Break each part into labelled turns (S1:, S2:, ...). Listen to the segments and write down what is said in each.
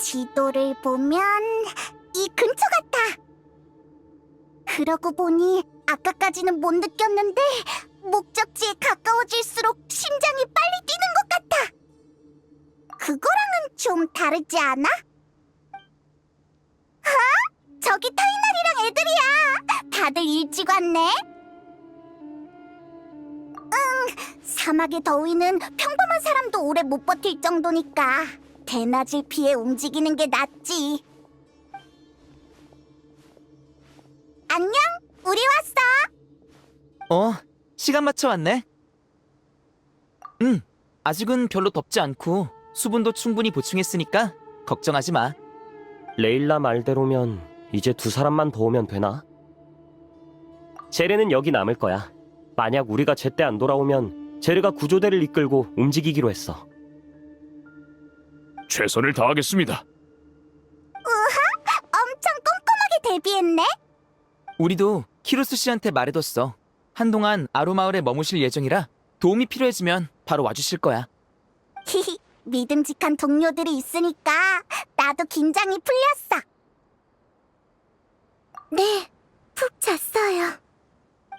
S1: 지도를 보면 이 근처 같아. 그러고 보니 아까까지는 못 느꼈는데 목적지에 가까워질수록 심장이 빨리 뛰는 것 같아. 그거랑은 좀 다르지 않아? 저기 타이날이랑 애들이야. 다들 일찍 왔네. 사막의 더위는 평범한 사람도 오래 못 버틸 정도니까 대낮을 피해 움직이는 게 낫지. 안녕, 우리 왔어.
S2: 시간 맞춰 왔네. 아직은 별로 덥지 않고 수분도 충분히 보충했으니까 걱정하지 마.
S3: 레일라 말대로면 이제 두 사람만 더 오면 되나? 제레는 여기 남을 거야. 만약 우리가 제때 안 돌아오면 제레가 구조대를 이끌고 움직이기로 했어.
S4: 최선을 다하겠습니다.
S1: 엄청 꼼꼼하게 대비했네.
S2: 우리도 키로스 씨한테 말해뒀어. 한동안 아로마을에 머무실 예정이라 도움이 필요해지면 바로 와주실 거야.
S1: 히히, 믿음직한 동료들이 있으니까 나도 긴장이 풀렸어. 네, 푹 잤어요.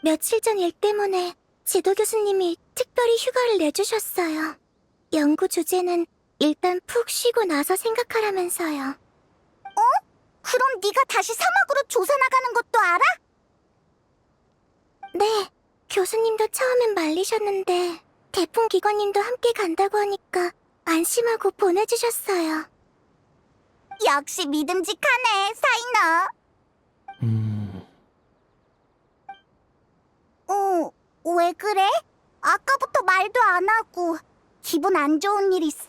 S1: 며칠 전 일 때문에 지도 교수님이 특별히 휴가를 내주셨어요. 연구 주제는 일단 푹 쉬고 나서 생각하라면서요. 그럼 네가 다시 사막으로 조사 나가는 것도 알아? 네, 교수님도 처음엔 말리셨는데 대풍 기관님도 함께 간다고 하니까 안심하고 보내주셨어요. 역시 믿음직하네, 사이너. 왜 그래? 아까부터 말도 안 하고 기분 안 좋은 일 있어?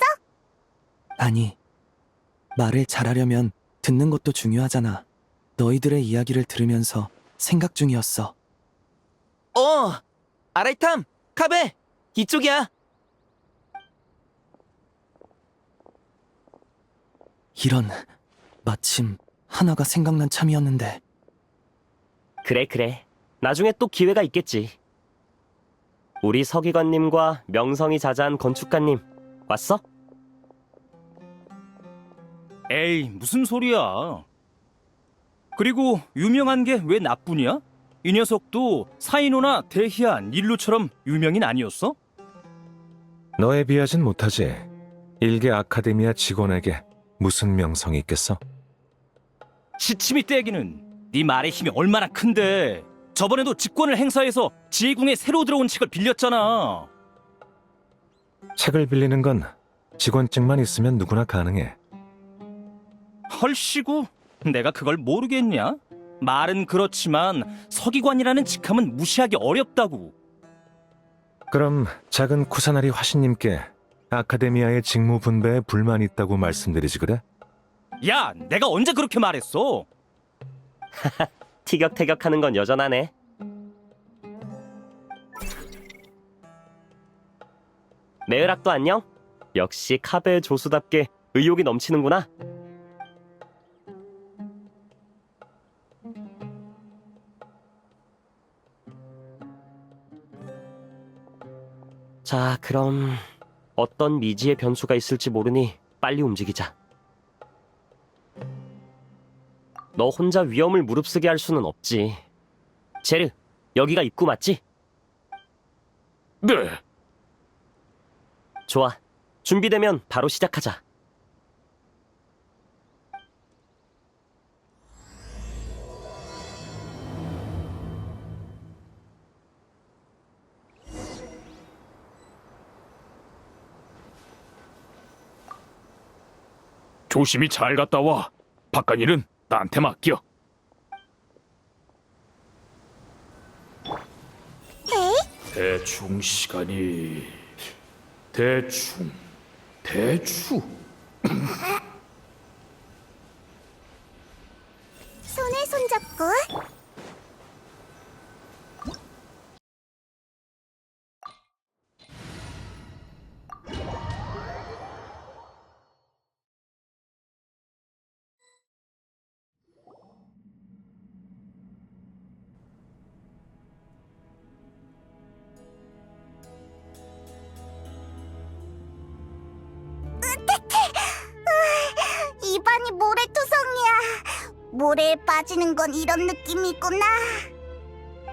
S5: 아니, 말을 잘하려면 듣는 것도 중요하잖아. 너희들의 이야기를 들으면서 생각 중이었어.
S2: 아라이탐, 카베, 이쪽이야.
S5: 이런, 마침 하나가 생각난 참이었는데.
S3: 그래. 나중에 또 기회가 있겠지. 우리 서기관님과 명성이 자자한 건축가님 왔어?
S6: 에이, 무슨 소리야. 그리고 유명한 게 왜 나뿐이야? 이 녀석도 사이노나 데히안, 일루처럼 유명인 아니었어?
S7: 너에 비하진 못하지. 일개 아카데미아 직원에게 무슨 명성이 있겠어?
S6: 시치미 떼기는 네 말의 힘이 얼마나 큰데. 저번에도 직권을 행사해서 지혜궁에 새로 들어온 책을 빌렸잖아.
S7: 책을 빌리는 건 직원증만 있으면 누구나 가능해.
S6: 헐씨구, 내가 그걸 모르겠냐? 말은 그렇지만 서기관이라는 직함은 무시하기 어렵다고.
S7: 그럼 작은 쿠사나리 화신님께 아카데미아의 직무 분배에 불만이 있다고 말씀드리지 그래?
S6: 야, 내가 언제 그렇게 말했어?
S3: 티격태격하는 건 여전하네. 메으락도 안녕? 역시 카베 조수답게 의욕이 넘치는구나. 자, 그럼 어떤 미지의 변수가 있을지 모르니 빨리 움직이자. 너 혼자 위험을 무릅쓰게 할 수는 없지. 제르, 여기가 입구 맞지?
S4: 네.
S3: 좋아. 준비되면 바로 시작하자.
S4: 조심히 잘 갔다 와. 바깥 일은 나한테 맡겨. 대충 시간이 대충
S1: 손에 손잡고. 집안이 모래투성이야. 모래에 빠지는 건 이런 느낌이구나.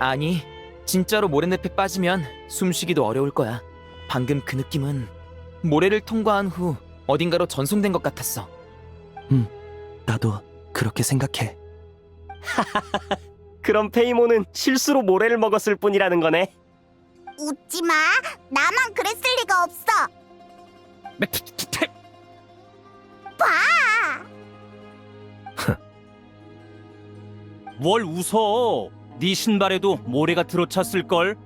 S2: 아니, 진짜로 모래늪에 빠지면 숨쉬기도 어려울 거야. 방금 그 느낌은 모래를 통과한 후 어딘가로 전송된 것 같았어.
S5: 나도 그렇게 생각해.
S3: 그럼 페이몬은 실수로 모래를 먹었을 뿐이라는 거네.
S1: 웃지 마. 나만 그랬을 리가 없어. 봐.
S6: 뭘 웃어? 네 신발에도 모래가 들어찼을걸?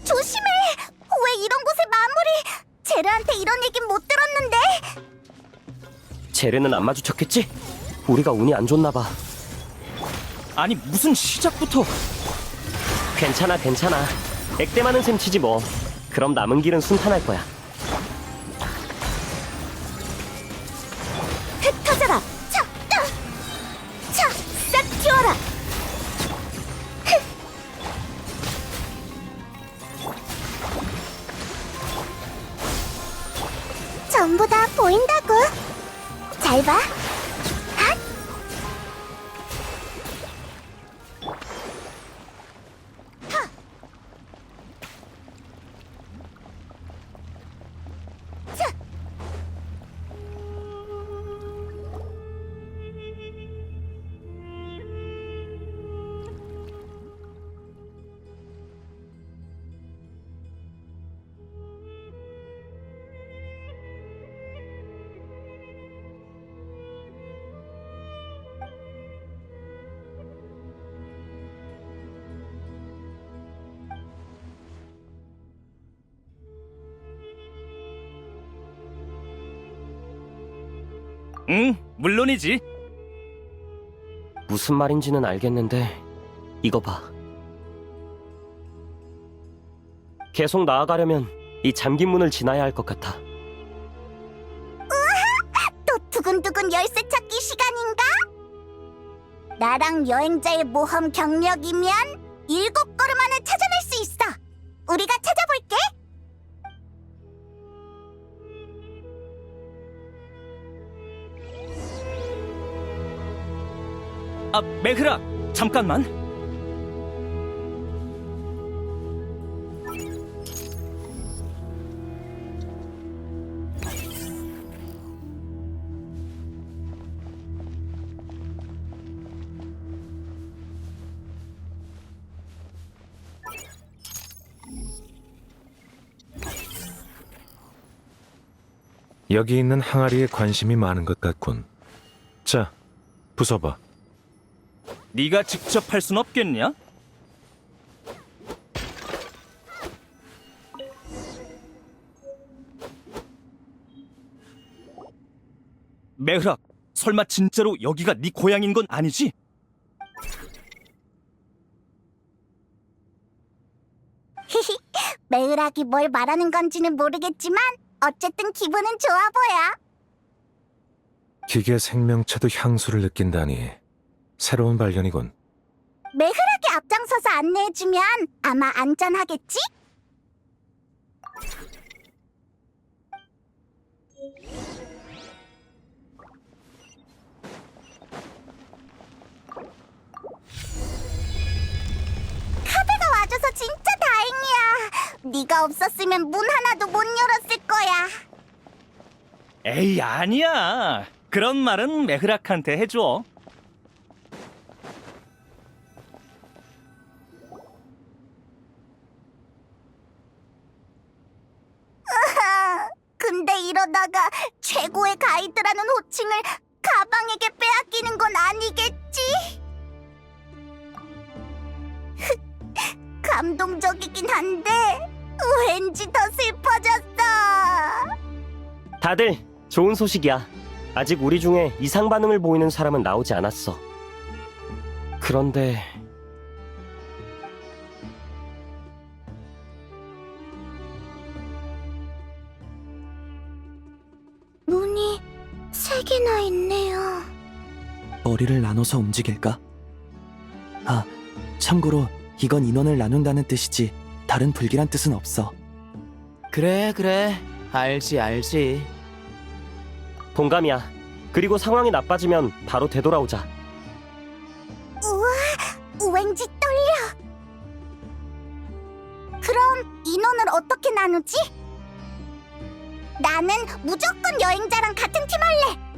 S1: 조심해. 왜 이런 곳에 마무리? 제르한테 이런 얘긴 못 들었는데.
S3: 제르는 안 마주쳤겠지? 우리가 운이 안 좋나 봐.
S6: 아니 무슨 시작부터
S3: 괜찮아, 괜찮아. 액대 많은 셈 치지 뭐. 그럼 남은 길은 순탄할 거야.
S1: 흩어져라. 차, 차, 싹 튀어라. 전부 다 보인다고. 잘 봐. 핫. 하. 차.
S6: 응, 물론이지.
S3: 무슨 말인지는 알겠는데 이거 봐. 계속 나아가려면 이 잠긴 문을 지나야 할 것 같아.
S1: 또 두근두근 열쇠 찾기 시간인가? 나랑 여행자의 모험 경력이면 7걸음 안에 찾아낼 수 있어. 우리가 찾아볼게.
S6: 아, 메흐라, 잠깐만.
S7: 여기 있는 항아리에 관심이 많은 것 같군. 자, 부숴봐.
S6: 네가 직접 할 순 없겠냐? 메흐라, 설마 진짜로 여기가 네 고향인 건 아니지?
S1: 메으락이 뭘 말하는 건지는 모르겠지만 어쨌든 기분은 좋아 보여.
S7: 기계 생명체도 향수를 느낀다니. 새로운 발견이군.
S1: 메흐락이 앞장서서 안내해주면 아마 안전하겠지? 카드가 와줘서 진짜 다행이야. 네가 없었으면 문 하나도 못 열었을 거야.
S6: 에이, 아니야. 그런 말은 메흐락한테 해줘.
S1: 근데 이러다 이러다가 최고의 가이드라는 호칭을 가방에게 빼앗기는 건 아니겠지? 감동적이긴 한데 왠지 더 슬퍼졌어.
S3: 다들 좋은 소식이야. 아직 우리 중에 이상 반응을 보이는 사람은 나오지 않았어. 그런데
S1: 문이 3개나 있네요.
S5: 머리를 나눠서 움직일까? 아, 참고로 이건 인원을 나눈다는 뜻이지 다른 불길한 뜻은 없어.
S2: 그래, 알지.
S3: 동감이야. 그리고 상황이 나빠지면 바로 되돌아오자.
S1: 우와, 왠지 떨려. 그럼 인원을 어떻게 나누지? 나는 무조건 여행자랑 같은 팀 할래.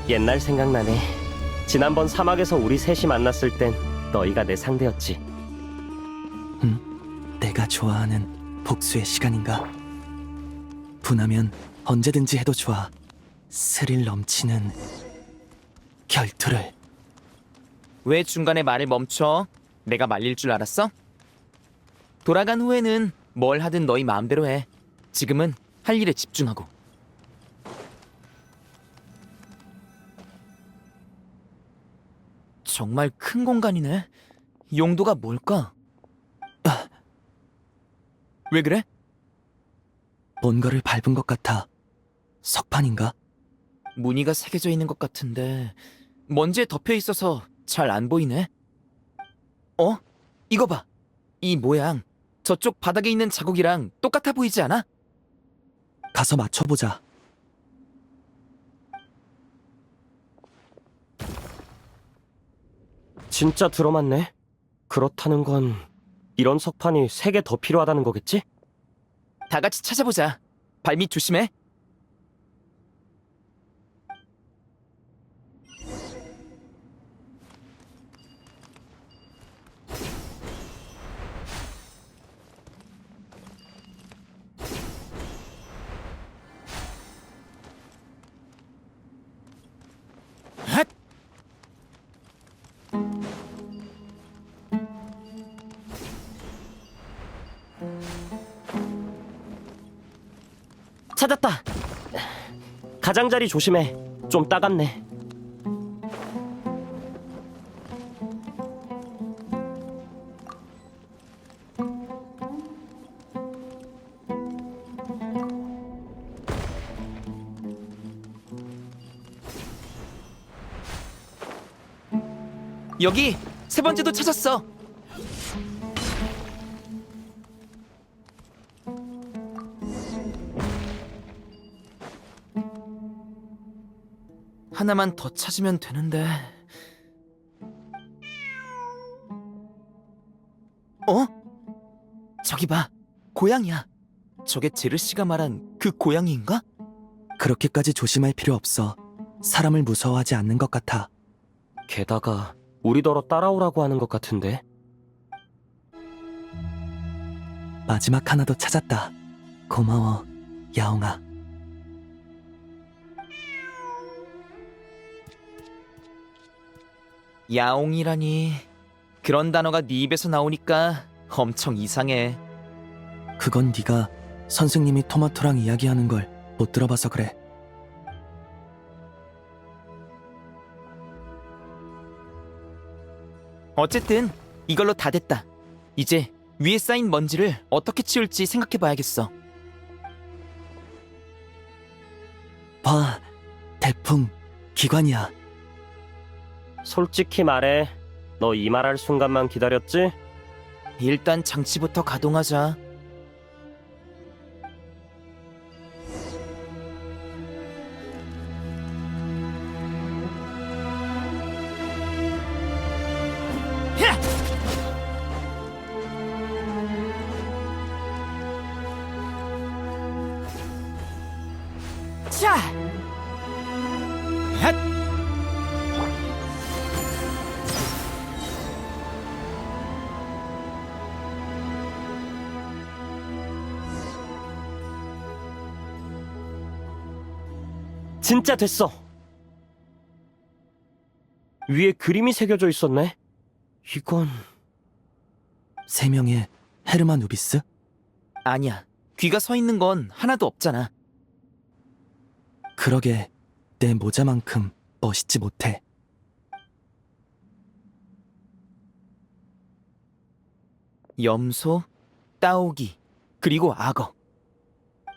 S3: 옛날 생각나네. 지난번 사막에서 우리 셋이 만났을 땐 너희가 내 상대였지.
S5: 내가 좋아하는 복수의 시간인가? 분하면 언제든지 해도 좋아. 스릴 넘치는 결투를.
S2: 왜 중간에 말을 멈춰? 내가 말릴 줄 알았어? 돌아간 후에는 뭘 하든 너희 마음대로 해. 지금은 할 일에 집중하고. 정말 큰 공간이네. 용도가 뭘까? 왜 그래?
S5: 뭔가를 밟은 것 같아. 석판인가?
S2: 무늬가 새겨져 있는 것 같은데 먼지에 덮여 있어서 잘 안 보이네. 어? 이거 봐. 이 모양 저쪽 바닥에 있는 자국이랑 똑같아 보이지 않아?
S5: 가서 맞춰보자.
S3: 진짜 들어맞네. 그렇다는 건 이런 석판이 3개 더 필요하다는 거겠지?
S2: 다 같이 찾아보자. 발밑 조심해. 핫!
S3: 찾았다. 가장자리 조심해. 좀 따갑네.
S2: 여기 3번째도 찾았어. 하나만 더 찾으면 되는데. 어? 저기 봐. 고양이야. 저게 제르씨가 말한 그 고양이인가?
S5: 그렇게까지 조심할 필요 없어. 사람을 무서워하지 않는 것 같아.
S3: 게다가 우리더러 따라오라고 하는 것 같은데.
S5: 마지막 하나 더 찾았다. 고마워, 야옹아.
S2: 야옹이라니. 그런 단어가 네 입에서 나오니까 엄청 이상해.
S5: 그건 네가 선생님이 토마토랑 이야기하는 걸 못 들어봐서 그래.
S2: 어쨌든 이걸로 다 됐다. 이제 위에 쌓인 먼지를 어떻게 치울지 생각해봐야겠어.
S5: 봐, 대풍, 기관이야.
S3: 솔직히 말해. 너 이 말할 순간만 기다렸지?
S2: 일단 장치부터 가동하자.
S3: 진짜 됐어. 위에 그림이 새겨져 있었네. 이건...
S5: 세 명의 헤르만 우비스?
S2: 아니야. 귀가 서 있는 건 하나도 없잖아.
S5: 그러게 내 모자만큼 멋있지 못해.
S2: 염소, 따오기, 그리고 악어.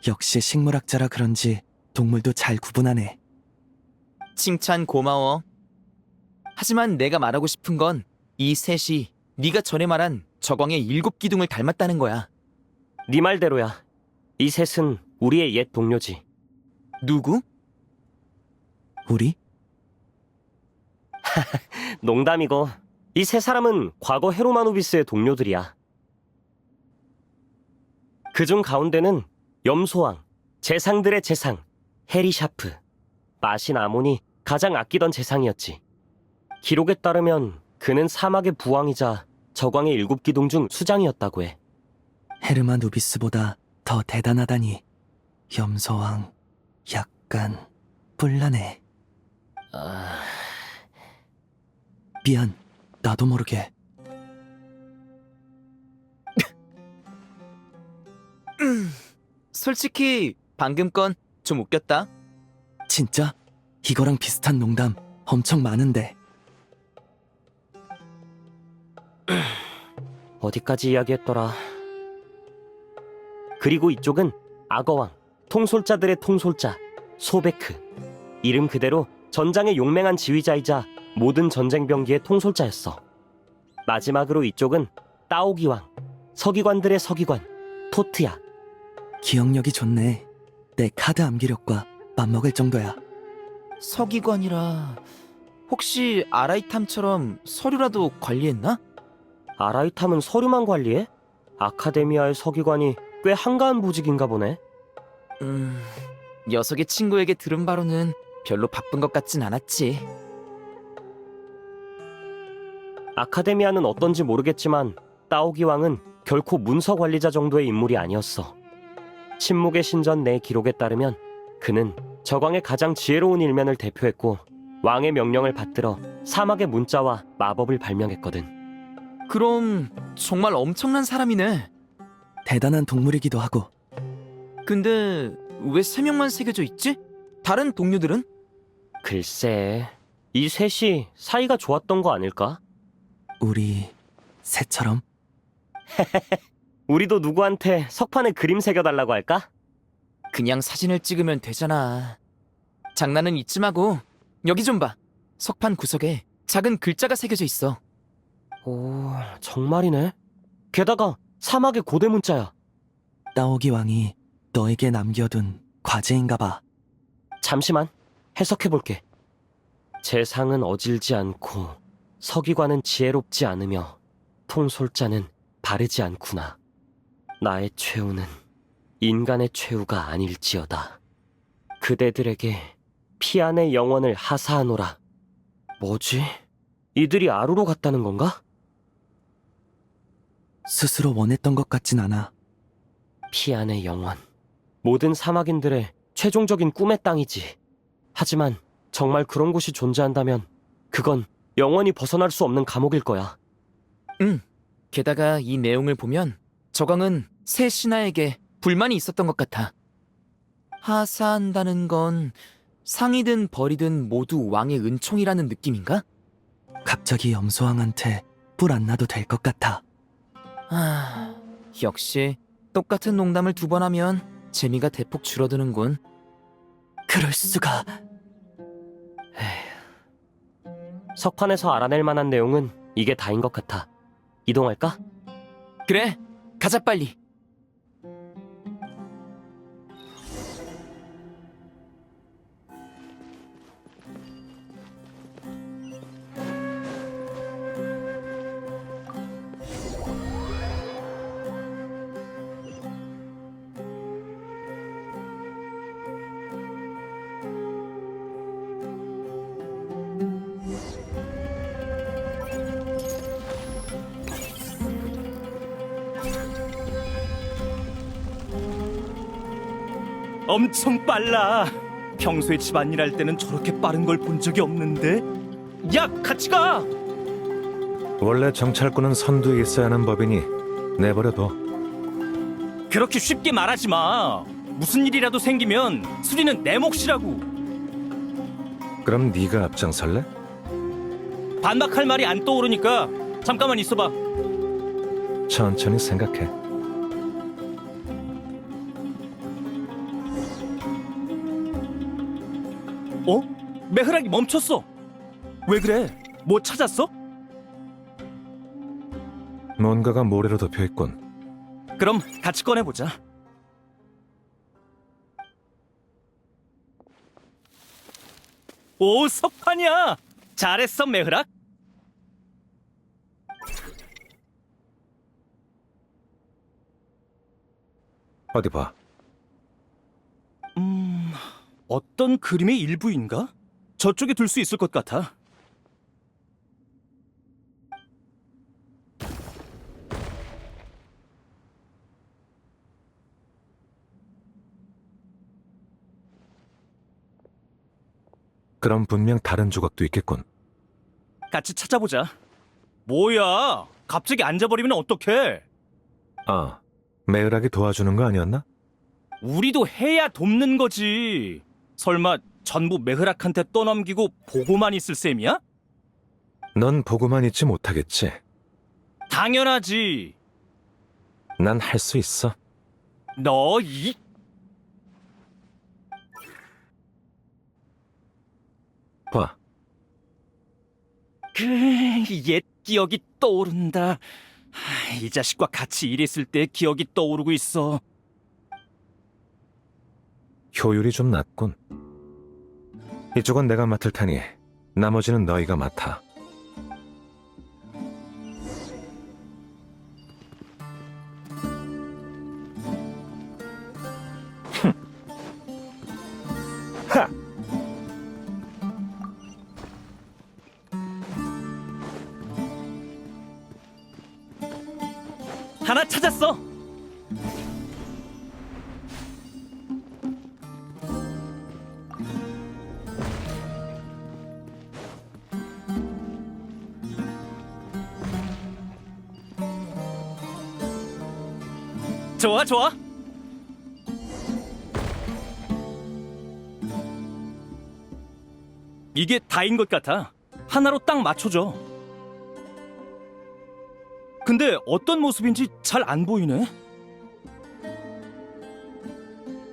S5: 역시 식물학자라 그런지 동물도 잘 구분하네.
S2: 칭찬 고마워. 하지만 내가 말하고 싶은 건 이 셋이 네가 전에 말한 저광의 7기둥을 닮았다는 거야.
S3: 네 말대로야. 이 셋은 우리의 옛 동료지.
S2: 누구?
S5: 우리?
S3: 농담이고 이 세 사람은 과거 헤로마노비스의 동료들이야. 그중 가운데는 염소왕, 재상들의 재상, 헤리샤프, 마신 아몬이 가장 아끼던 재상이었지. 기록에 따르면 그는 사막의 부왕이자 저광의 7기둥 중 수장이었다고 해.
S5: 헤르만 우비스보다 더 대단하다니. 염소왕 약간 뿔나네. 미안, 나도 모르게.
S2: 솔직히 방금 건 좀 웃겼다.
S5: 진짜? 이거랑 비슷한 농담 엄청 많은데.
S3: 어디까지 이야기했더라. 그리고 이쪽은 악어왕, 통솔자들의 통솔자, 소베크. 이름 그대로 전장의 용맹한 지휘자이자 모든 전쟁 병기의 통솔자였어. 마지막으로 이쪽은 따오기왕, 서기관들의 서기관, 토트야.
S5: 기억력이 좋네. 내 카드 암기력과 맞먹을 정도야.
S2: 서기관이라 혹시 아라이탐처럼 서류라도 관리했나?
S3: 아라이탐은 서류만 관리해? 아카데미아의 서기관이 꽤 한가한 보직인가 보네.
S2: 녀석의 친구에게 들은 바로는 별로 바쁜 것 같진 않았지.
S3: 아카데미아는 어떤지 모르겠지만 따오기 왕은 결코 문서 관리자 정도의 인물이 아니었어. 침묵의 신전 내 기록에 따르면 그는 저광의 가장 지혜로운 일면을 대표했고 왕의 명령을 받들어 사막의 문자와 마법을 발명했거든.
S2: 그럼 정말 엄청난 사람이네.
S5: 대단한 동물이기도 하고.
S2: 근데 왜 3명만 새겨져 있지? 다른 동료들은?
S3: 글쎄, 이 셋이 사이가 좋았던 거 아닐까?
S5: 우리 새처럼?
S3: 우리도 누구한테 석판에 그림 새겨달라고 할까?
S2: 그냥 사진을 찍으면 되잖아. 장난은 이쯤 하고 여기 좀 봐. 석판 구석에 작은 글자가 새겨져 있어.
S3: 오, 정말이네. 게다가 사막의 고대 문자야.
S5: 따오기 왕이 너에게 남겨둔 과제인가 봐.
S3: 잠시만, 해석해볼게. 재상은 어질지 않고 서기관은 지혜롭지 않으며 통솔자는 바르지 않구나. 나의 최후는 인간의 최후가 아닐지어다. 그대들에게 피안의 영혼을 하사하노라. 뭐지? 이들이 아루로 갔다는 건가?
S5: 스스로 원했던 것 같진 않아.
S3: 피안의 영혼. 모든 사막인들의 최종적인 꿈의 땅이지. 하지만 정말 그런 곳이 존재한다면 그건 영원히 벗어날 수 없는 감옥일 거야.
S2: 게다가 이 내용을 보면 저광은 새 신하에게 불만이 있었던 것 같아. 하사한다는 건 상이든 벌이든 모두 왕의 은총이라는 느낌인가?
S5: 갑자기 염소왕한테 뿔 안 나도 될 것 같아.
S2: 역시 똑같은 농담을 2번 하면 재미가 대폭 줄어드는군.
S5: 그럴 수가.
S3: 석판에서 알아낼 만한 내용은 이게 다인 것 같아. 이동할까?
S2: 그래, 가자 빨리.
S6: 엄청 빨라. 평소에 집안일 할 때는 저렇게 빠른 걸 본 적이 없는데. 야, 같이 가.
S7: 원래 정찰꾼은 선두에 있어야 하는 법이니 내버려둬.
S6: 그렇게 쉽게 말하지 마. 무슨 일이라도 생기면 수리는 내 몫이라고.
S7: 그럼 네가 앞장설래?
S6: 반박할 말이 안 떠오르니까 잠깐만 있어봐.
S7: 천천히 생각해.
S6: 어? 매흐락이 멈췄어. 왜 그래? 뭐 찾았어?
S7: 뭔가가 모래로 덮여있군.
S6: 그럼 같이 꺼내보자. 오, 석판이야. 잘했어, 매흐락.
S7: 어디 봐.
S6: 어떤 그림의 일부인가? 저쪽에 둘 수 있을 것 같아.
S7: 그럼 분명 다른 조각도 있겠군.
S6: 같이 찾아보자. 뭐야? 갑자기 앉아버리면 어떡해?
S7: 아, 매일하게 도와주는 거 아니었나?
S6: 우리도 해야 돕는 거지. 설마 전부 매흐락한테 떠넘기고 보고만 있을 셈이야?
S7: 넌 보고만 있지 못하겠지.
S6: 당연하지.
S7: 난 할 수 있어.
S6: 너 이...
S7: 봐.
S6: 옛 기억이 떠오른다. 이 자식과 같이 일했을 때 기억이 떠오르고 있어.
S7: 효율이 좀 낮군. 이쪽은 내가 맡을 테니 나머지는 너희가 맡아.
S6: 하나 찾았어. 좋아, 좋아. 이게 다인 것 같아. 하나로 딱 맞춰줘. 근데 어떤 모습인지 잘 안 보이네.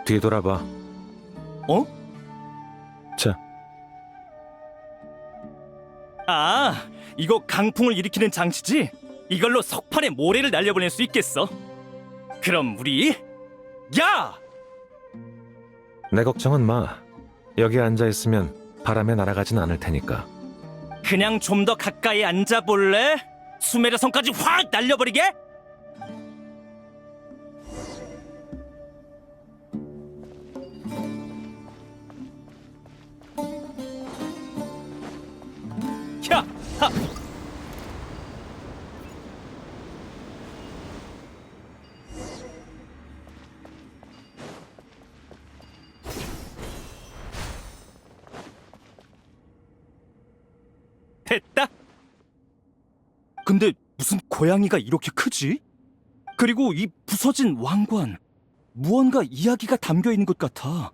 S7: 뒤돌아봐.
S6: 어?
S7: 자,
S6: 아, 이거 강풍을 일으키는 장치지? 이걸로 석판에 모래를 날려보낼 수 있겠어. 그럼 우리... 야!
S7: 내 걱정은 마. 여기 앉아있으면 바람에 날아가진 않을 테니까.
S6: 그냥 좀 더 가까이 앉아볼래? 수메르성까지 확 날려버리게? 야! 하! 됐다. 근데 무슨 고양이가 이렇게 크지? 그리고 이 부서진 왕관, 무언가 이야기가 담겨 있는 것 같아.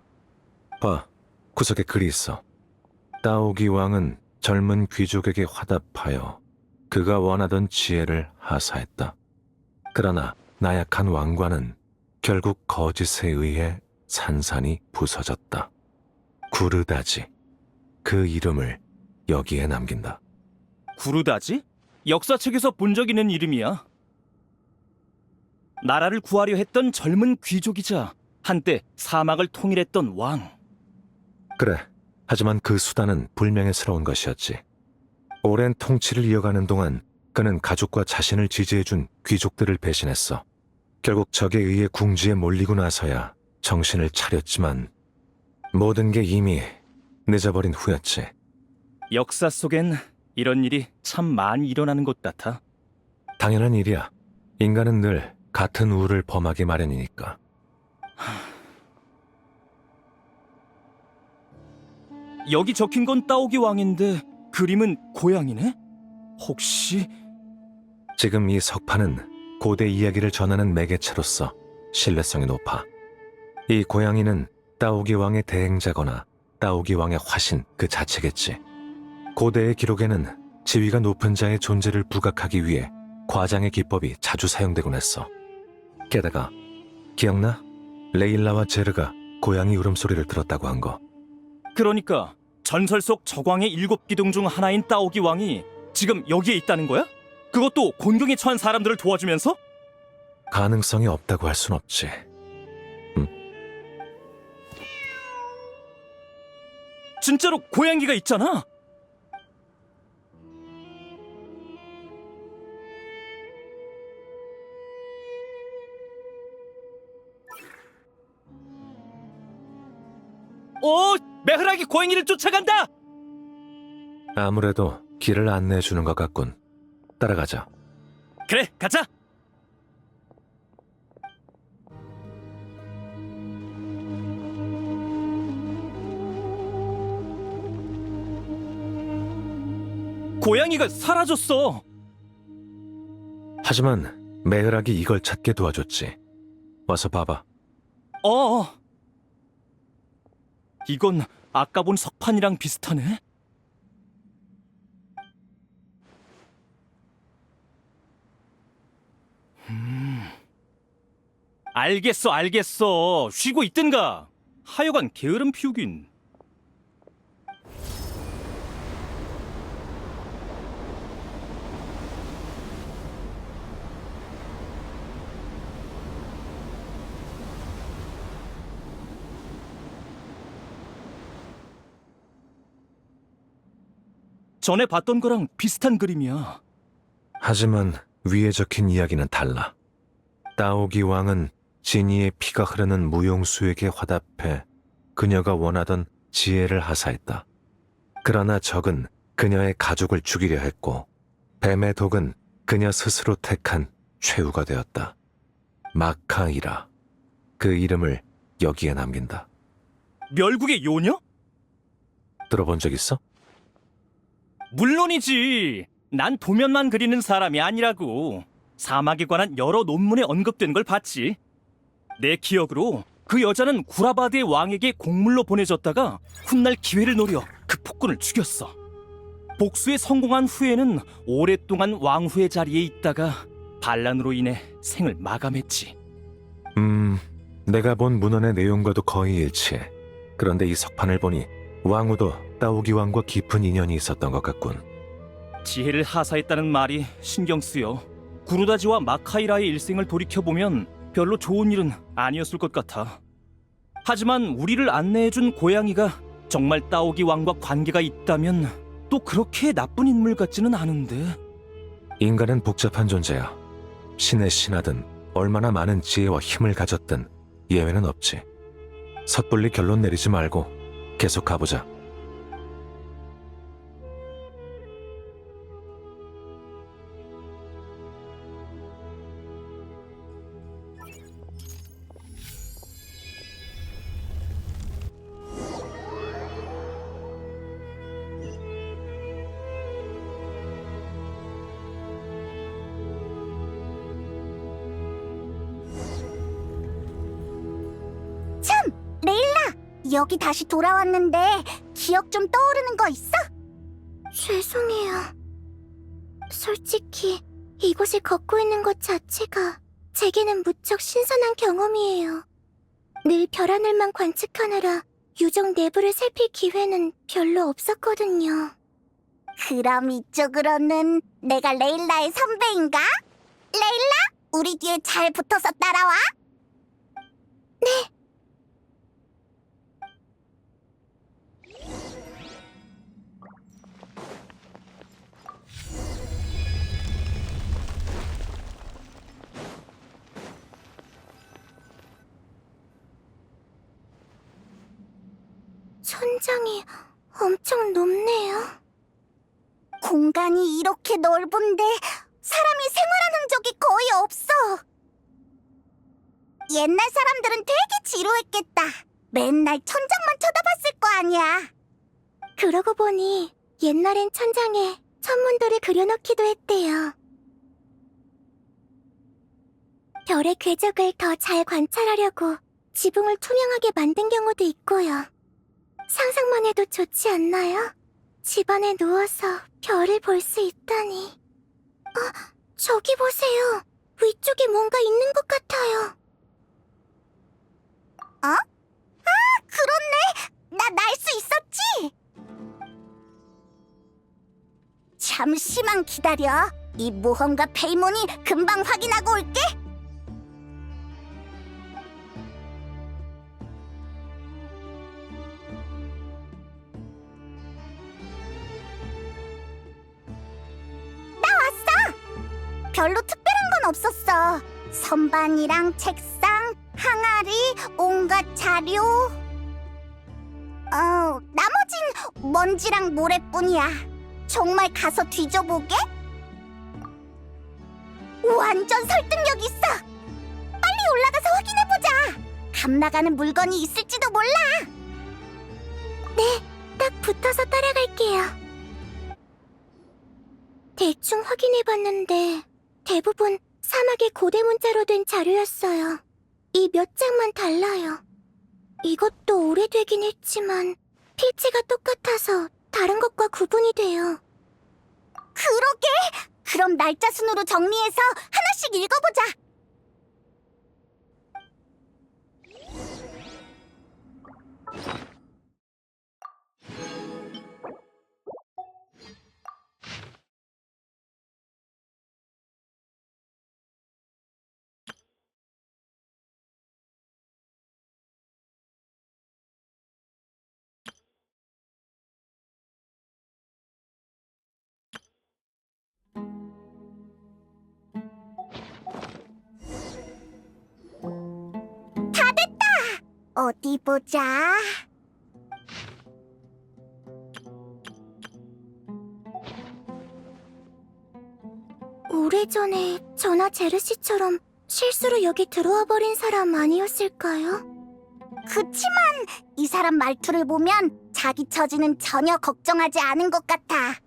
S7: 봐, 구석에 글이 있어. 따오기 왕은 젊은 귀족에게 화답하여 그가 원하던 지혜를 하사했다. 그러나 나약한 왕관은 결국 거짓에 의해 산산이 부서졌다. 구르다지, 그 이름을 여기에 남긴다.
S6: 구르다지? 역사책에서 본 적 있는 이름이야. 나라를 구하려 했던 젊은 귀족이자 한때 사막을 통일했던 왕.
S7: 그래, 하지만 그 수단은 불명예스러운 것이었지. 오랜 통치를 이어가는 동안 그는 가족과 자신을 지지해준 귀족들을 배신했어. 결국 적에 의해 궁지에 몰리고 나서야 정신을 차렸지만 모든 게 이미 늦어버린 후였지.
S6: 역사 속엔 이런 일이 참 많이 일어나는 것 같아.
S7: 당연한 일이야. 인간은 늘 같은 우를 범하기 마련이니까.
S6: 여기 적힌 건 따오기 왕인데 그림은 고양이네? 혹시...
S7: 지금 이 석판은 고대 이야기를 전하는 매개체로서 신뢰성이 높아. 이 고양이는 따오기 왕의 대행자거나 따오기 왕의 화신 그 자체겠지. 고대의 기록에는 지위가 높은 자의 존재를 부각하기 위해 과장의 기법이 자주 사용되곤 했어. 게다가 기억나? 레일라와 제르가 고양이 울음소리를 들었다고 한 거.
S6: 그러니까 전설 속 저광의 7기둥 중 하나인 따오기 왕이 지금 여기에 있다는 거야? 그것도 곤경에 처한 사람들을 도와주면서?
S7: 가능성이 없다고 할 순 없지.
S6: 진짜로 고양이가 있잖아. 오, 메흐락이 고양이를 쫓아간다.
S7: 아무래도 길을 안내해 주는 것 같군. 따라가자.
S6: 그래, 가자. 고양이가 사라졌어.
S7: 하지만 메흐락이 이걸 찾게 도와줬지. 와서 봐봐.
S6: 어. 이건 아까 본 석판이랑 비슷하네. 알겠어. 쉬고 있든가. 하여간 게으름 피우긴. 전에 봤던 거랑 비슷한 그림이야.
S7: 하지만 위에 적힌 이야기는 달라. 따오기 왕은 지니의 피가 흐르는 무용수에게 화답해 그녀가 원하던 지혜를 하사했다. 그러나 적은 그녀의 가족을 죽이려 했고 뱀의 독은 그녀 스스로 택한 최후가 되었다. 마카이라. 그 이름을 여기에 남긴다.
S6: 멸국의 요녀?
S7: 들어본 적 있어?
S6: 물론이지. 난 도면만 그리는 사람이 아니라고. 사막에 관한 여러 논문에 언급된 걸 봤지. 내 기억으로 그 여자는 구라바드의 왕에게 곡물로 보내졌다가 훗날 기회를 노려 그 폭군을 죽였어. 복수에 성공한 후에는 오랫동안 왕후의 자리에 있다가 반란으로 인해 생을 마감했지.
S7: 내가 본 문헌의 내용과도 거의 일치해. 그런데 이 석판을 보니 왕후도 따오기 왕과 깊은 인연이 있었던 것 같군.
S6: 지혜를 하사했다는 말이 신경 쓰여. 구루다지와 마카이라의 일생을 돌이켜보면 별로 좋은 일은 아니었을 것 같아. 하지만 우리를 안내해준 고양이가 정말 따오기 왕과 관계가 있다면 또 그렇게 나쁜 인물 같지는 않은데.
S7: 인간은 복잡한 존재야. 신의 신하든 얼마나 많은 지혜와 힘을 가졌든 예외는 없지. 섣불리 결론 내리지 말고 계속 가보자.
S1: 여기 다시 돌아왔는데 기억 좀 떠오르는 거 있어? 죄송해요. 솔직히 이곳을 걷고 있는 것 자체가 제게는 무척 신선한 경험이에요. 늘 별하늘만 관측하느라 유적 내부를 살필 기회는 별로 없었거든요. 그럼 이쪽으로는 내가 레일라의 선배인가? 레일라, 우리 뒤에 잘 붙어서 따라와. 네. 천장이 엄청 높네요. 공간이 이렇게 넓은데 사람이 생활하는 적이 거의 없어. 옛날 사람들은 되게 지루했겠다. 맨날 천장만 쳐다봤을 거 아니야. 그러고 보니 옛날엔 천장에 천문도를 그려놓기도 했대요. 별의 궤적을 더 잘 관찰하려고 지붕을 투명하게 만든 경우도 있고요. 상상만 해도 좋지 않나요? 집안에 누워서 별을 볼 수 있다니. 저기 보세요. 위쪽에 뭔가 있는 것 같아요. 그렇네. 나 날 수 있었지? 잠시만 기다려. 이 모험가 페이몬이 금방 확인하고 올게. 별로 특별한 건 없었어. 선반이랑 책상, 항아리, 온갖 자료. 나머진 먼지랑 모래뿐이야. 정말 가서 뒤져보게? 완전 설득력 있어. 빨리 올라가서 확인해보자. 감나가는 물건이 있을지도 몰라. 네, 딱 붙어서 따라갈게요. 대충 확인해봤는데 대부분 사막의 고대 문자로 된 자료였어요. 이 몇 장만 달라요. 이것도 오래되긴 했지만 필지가 똑같아서 다른 것과 구분이 돼요. 그러게! 그럼 날짜 순으로 정리해서 하나씩 읽어보자. 어디 보자. 오래전에 저나 제르씨처럼 실수로 여기 들어와 버린 사람 아니었을까요? 그치만 이 사람 말투를 보면 자기 처지는 전혀 걱정하지 않은 것 같아.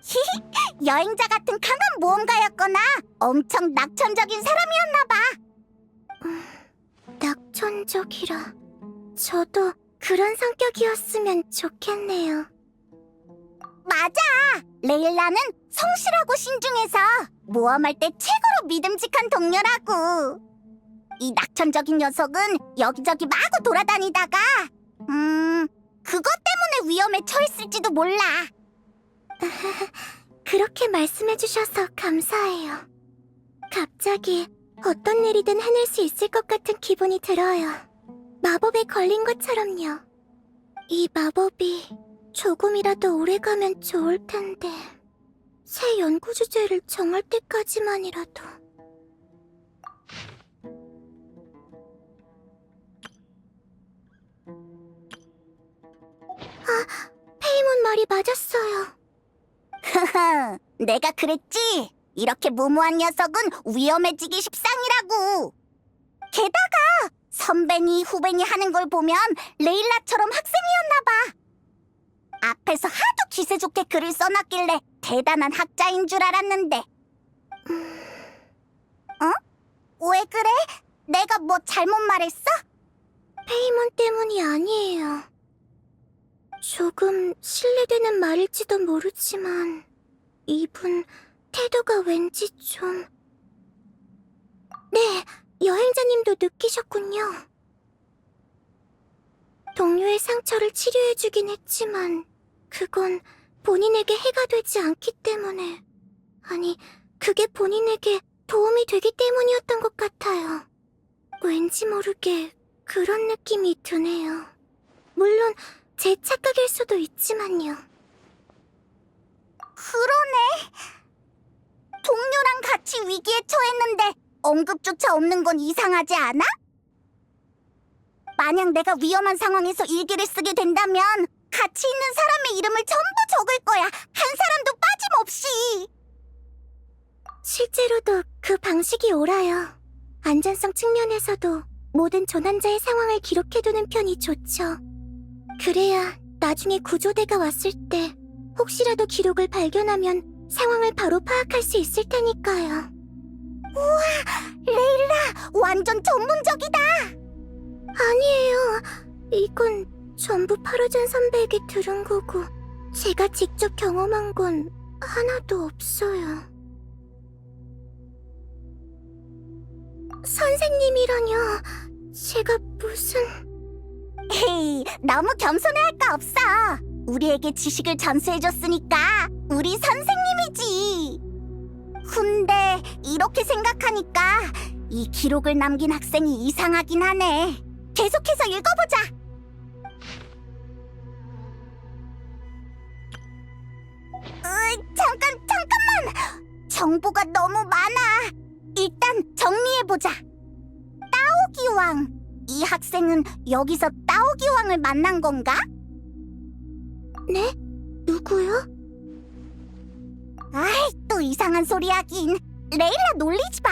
S1: 히히, 여행자 같은 강한 모험가였거나 엄청 낙천적인 사람이었나 봐. 낙천적이라. 저도 그런 성격이었으면 좋겠네요. 맞아! 레일라는 성실하고 신중해서 모험할 때 최고로 믿음직한 동료라고. 이 낙천적인 녀석은 여기저기 마구 돌아다니다가 그것 때문에 위험에 처했을지도 몰라. 그렇게 말씀해주셔서 감사해요. 갑자기 어떤 일이든 해낼 수 있을 것 같은 기분이 들어요. 마법에 걸린 것처럼요. 이 마법이 조금이라도 오래가면 좋을 텐데. 새 연구 주제를 정할 때까지만이라도. 페이몬 말이 맞았어요. 하하, 내가 그랬지? 이렇게 무모한 녀석은 위험해지기 십상이라고. 게다가 선배니 후배니 하는 걸 보면 레일라처럼 학생이었나 봐. 앞에서 하도 기세 좋게 글을 써놨길래 대단한 학자인 줄 알았는데. 왜 그래? 내가 뭐 잘못 말했어? 페이몬 때문이 아니에요. 조금 실례되는 말일지도 모르지만 이분 태도가 왠지 좀... 네, 여행자님도 느끼셨군요. 동료의 상처를 치료해주긴 했지만 그건 본인에게 해가 되지 않기 때문에, 아니, 그게 본인에게 도움이 되기 때문이었던 것 같아요. 왠지 모르게 그런 느낌이 드네요. 물론 제 착각일 수도 있지만요. 그러네. 동료랑 같이 위기에 처했는데 언급조차 없는 건 이상하지 않아? 만약 내가 위험한 상황에서 일기를 쓰게 된다면 같이 있는 사람의 이름을 전부 적을 거야. 한 사람도 빠짐없이. 실제로도 그 방식이 옳아요. 안전성 측면에서도 모든 조난자의 상황을 기록해두는 편이 좋죠. 그래야 나중에 구조대가 왔을 때 혹시라도 기록을 발견하면 상황을 바로 파악할 수 있을 테니까요. 우와, 레일라 완전 전문적이다. 아니에요. 이건 전부 파르잔 선배에게 들은 거고 제가 직접 경험한 건 하나도 없어요. 선생님이라뇨. 제가 무슨... 에이, 너무 겸손해할 거 없어. 우리에게 지식을 전수해줬으니까 우리 선생님이지. 근데 이렇게 생각하니까 이 기록을 남긴 학생이 이상하긴 하네. 계속해서 읽어보자. 잠깐만. 정보가 너무 많아. 일단 정리해보자. 따오기왕. 이 학생은 여기서 따오기왕을 만난 건가? 네? 누구요? 아이, 또 이상한 소리 하긴. 레일라 놀리지 마.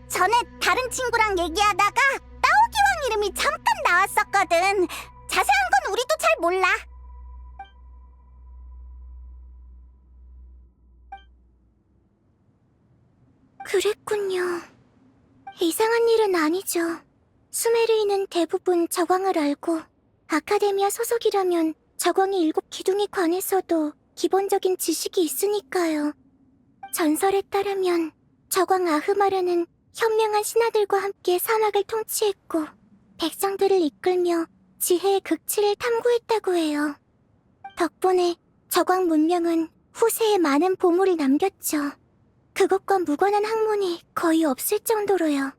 S1: 전에 다른 친구랑 얘기하다가 따오기왕 이름이 잠깐 나왔었거든. 자세한 건 우리도 잘 몰라. 그랬군요. 이상한 일은 아니죠. 수메르인은 대부분 저광을 알고 아카데미아 소속이라면 저광의 7기둥에 관해서도 기본적인 지식이 있으니까요. 전설에 따르면 저광 아흐마르는 현명한 신하들과 함께 사막을 통치했고 백성들을 이끌며 지혜의 극치를 탐구했다고 해요. 덕분에 저광 문명은 후세에 많은 보물을 남겼죠. 그것과 무관한 학문이 거의 없을 정도로요.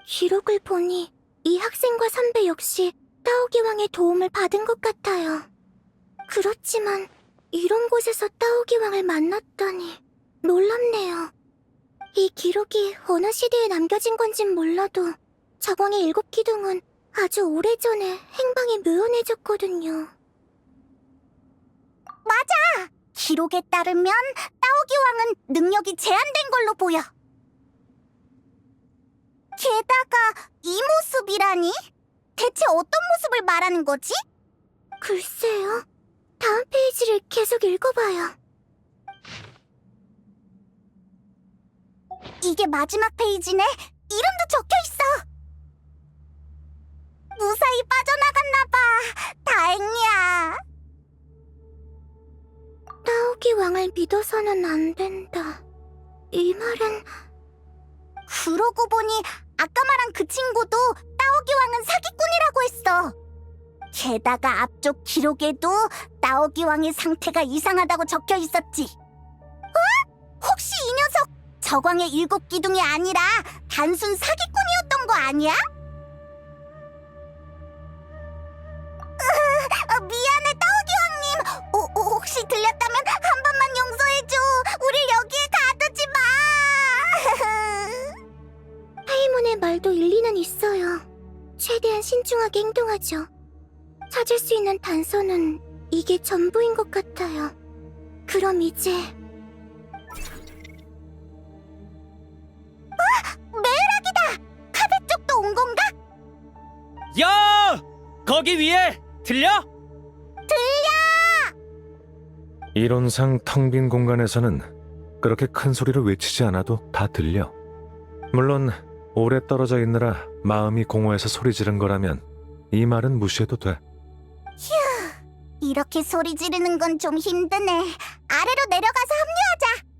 S1: 기록을 보니 이 학생과 선배 역시 따오기왕의 도움을 받은 것 같아요. 그렇지만 이런 곳에서 따오기왕을 만났다니 놀랍네요. 이 기록이 어느 시대에 남겨진 건진 몰라도 저광의 7기둥은 아주 오래전에 행방이 묘연해졌거든요. 맞아! 기록에 따르면 따오기왕은 능력이 제한된 걸로 보여. 게다가 이 모습이라니? 대체 어떤 모습을 말하는 거지? 글쎄요. 다음 페이지를 계속 읽어봐요. 이게 마지막 페이지네. 이름도 적혀있어. 무사히 빠져나갔나봐. 다행이야. 따오기왕을 믿어서는 안 된다. 이 말은... 그러고 보니 아까 말한 그 친구도 따오기왕은 사기꾼이라고 했어. 게다가 앞쪽 기록에도 따오기왕의 상태가 이상하다고 적혀 있었지. 혹시 이 녀석 저광의 7기둥이 아니라 단순 사기꾼이었던 거 아니야? 미안해 따오기왕님. 혹시 들렸다면 한 번만 용서해줘. 우릴 여기에 가두지 마. 하이몬의 말도 일리는 있어요. 최대한 신중하게 행동하죠. 찾을 수 있는 단서는 이게 전부인 것 같아요. 그럼 이제... 메락이다! 카베 쪽도 온 건가?
S6: 야! 거기 위에 들려?
S7: 이론상 텅 빈 공간에서는 그렇게 큰 소리를 외치지 않아도 다 들려. 물론 오래 떨어져 있느라 마음이 공허해서 소리 지른 거라면 이 말은 무시해도 돼.
S1: 이렇게 소리 지르는 건 좀 힘드네. 아래로 내려가서 합류하자.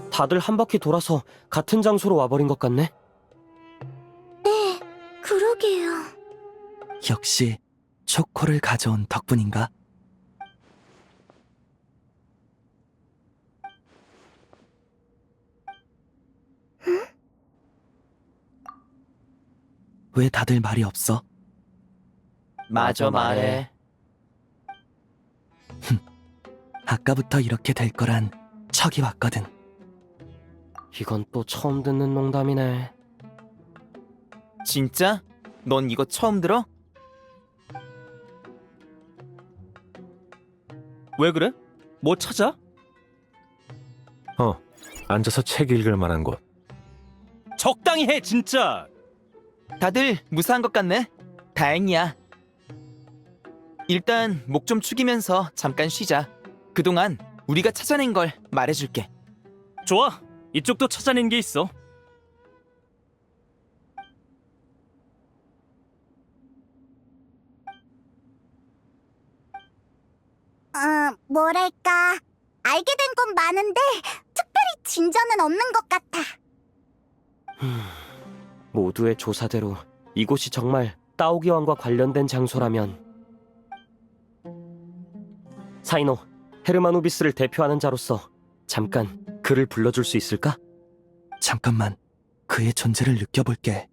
S3: 다들 한 바퀴 돌아서 같은 장소로 와버린 것 같네.
S1: 네, 그러게요.
S5: 역시 초코를 가져온 덕분인가? 왜 다들 말이 없어?
S2: 마저 말해.
S5: 아까부터 이렇게 될 거란 척이 왔거든.
S3: 이건 또 처음 듣는 농담이네.
S2: 진짜? 넌 이거 처음 들어?
S6: 왜 그래? 뭐 찾아?
S7: 앉아서 책 읽을 만한 곳.
S6: 적당히 해, 진짜.
S2: 다들 무사한 것 같네. 다행이야. 일단 목 좀 축이면서 잠깐 쉬자. 그동안 우리가 찾아낸 걸 말해줄게.
S6: 좋아. 이쪽도 찾아낸 게 있어.
S1: 뭐랄까. 알게 된 건 많은데 특별히 진전은 없는 것 같아.
S3: 모두의 조사대로 이곳이 정말 따오기 왕과 관련된 장소라면 사이노, 헤르마누비스를 대표하는 자로서 잠깐 그를 불러줄 수 있을까?
S5: 잠깐만, 그의 존재를 느껴볼게.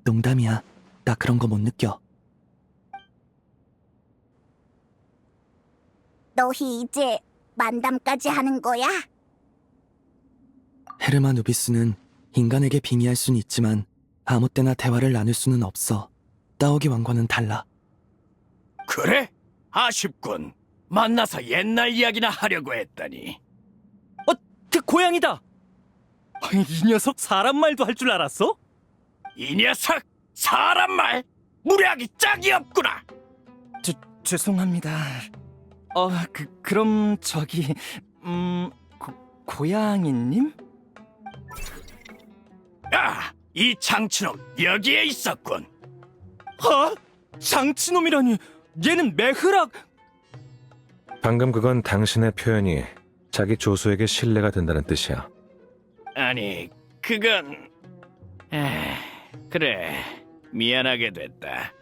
S5: 농담이야. 나 그런 거 못 느껴.
S1: 너희 이제 만담까지 하는 거야?
S5: 헤르마 누비스는 인간에게 빙의할 순 있지만 아무 때나 대화를 나눌 수는 없어. 따오기 왕과는 달라.
S8: 그래? 아쉽군. 만나서 옛날 이야기나 하려고 했더니.
S6: 그 고양이다. 이 녀석 사람 말도 할 줄 알았어?
S8: 이 녀석! 사람 말! 무례하기 짝이 없구나!
S6: 죄송합니다. 그럼 저기 고양이님?
S8: 아, 이 장치놈 여기에 있었군.
S6: 장치놈이라니. 얘는 메흐락.
S7: 방금 그건 당신의 표현이 자기 조수에게 신뢰가 된다는 뜻이야.
S8: 아니, 그건... 그래, 미안하게 됐다.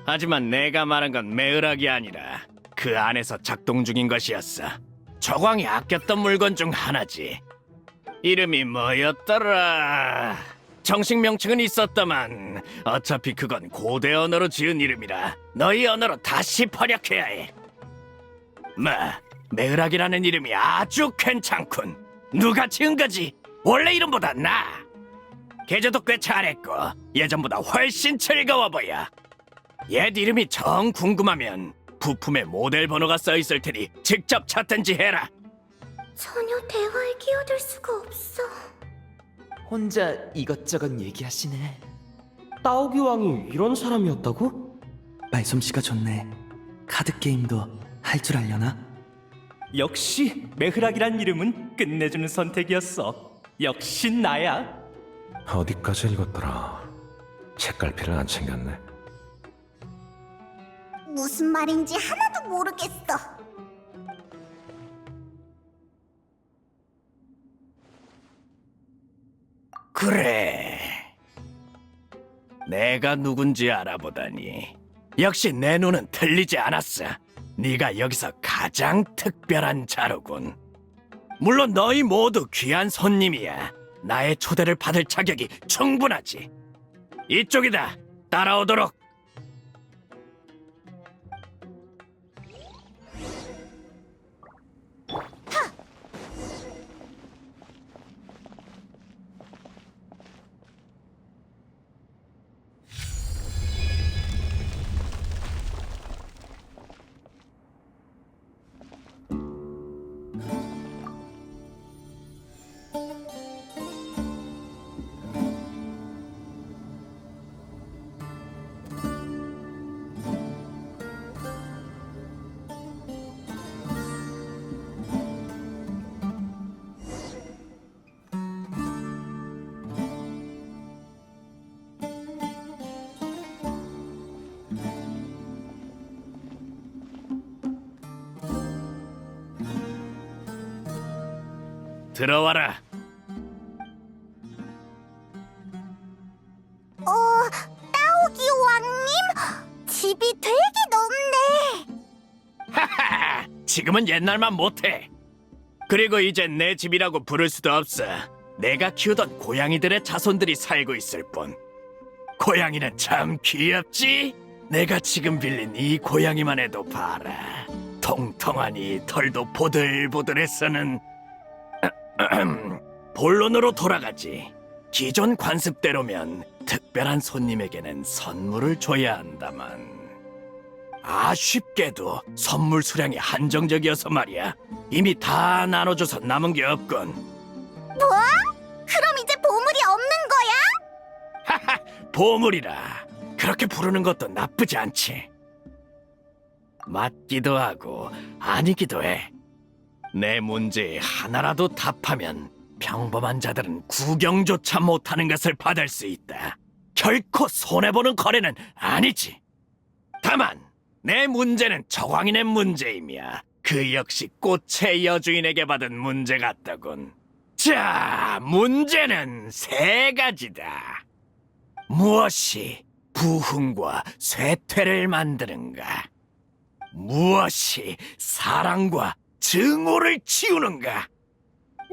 S8: 하지만 내가 말한 건 매을학이 아니라 그 안에서 작동 중인 것이었어. 저광이 아꼈던 물건 중 하나지. 이름이 뭐였더라? 정식 명칭은 있었다만 어차피 그건 고대 언어로 지은 이름이라 너희 언어로 다시 번역해야 해. 매을학이라는 이름이 아주 괜찮군. 누가 지은 거지? 원래 이름보다 나아. 계좌도 꽤 잘했고 예전보다 훨씬 즐거워 보여. 옛 이름이 정 궁금하면 부품에 모델 번호가 써있을 테니 직접 찾든지 해라.
S1: 전혀 대화에 끼어들 수가 없어.
S2: 혼자 이것저것 얘기하시네.
S3: 따오기 왕이 이런 사람이었다고?
S5: 말솜씨가 좋네. 카드 게임도 할 줄 알려나?
S6: 역시 메흐락이란 이름은 끝내주는 선택이었어. 역시 나야.
S7: 어디까지 읽었더라. 책갈피를 안 챙겼네.
S1: 무슨 말인지 하나도 모르겠어.
S8: 그래. 내가 누군지 알아보다니. 역시 내 눈은 틀리지 않았어. 네가 여기서 가장 특별한 자로군. 물론 너희 모두 귀한 손님이야. 나의 초대를 받을 자격이 충분하지. 이쪽이다. 따라오도록. 들어와라.
S1: 따오기 왕님? 집이 되게 넓네.
S8: 하하, 지금은 옛날만 못해. 그리고 이젠 내 집이라고 부를 수도 없어. 내가 키우던 고양이들의 자손들이 살고 있을 뿐. 고양이는 참 귀엽지? 내가 지금 빌린 이 고양이만 해도 봐라. 통통하니 털도 보들보들해서는 본론으로 돌아가지. 기존 관습대로면 특별한 손님에게는 선물을 줘야 한다만 아쉽게도 선물 수량이 한정적이어서 말이야. 이미 다 나눠줘서 남은 게 없군.
S1: 뭐? 그럼 이제 보물이 없는 거야?
S8: 보물이라 그렇게 부르는 것도 나쁘지 않지. 맞기도 하고 아니기도 해. 내 문제에 하나라도 답하면 평범한 자들은 구경조차 못하는 것을 받을 수 있다. 결코 손해보는 거래는 아니지. 다만 내 문제는 저광인의 문제이며 그 역시 꽃의 여주인에게 받은 문제 같더군. 자, 문제는 3가지다. 무엇이 부흥과 쇠퇴를 만드는가? 무엇이 사랑과 증오를 치우는가?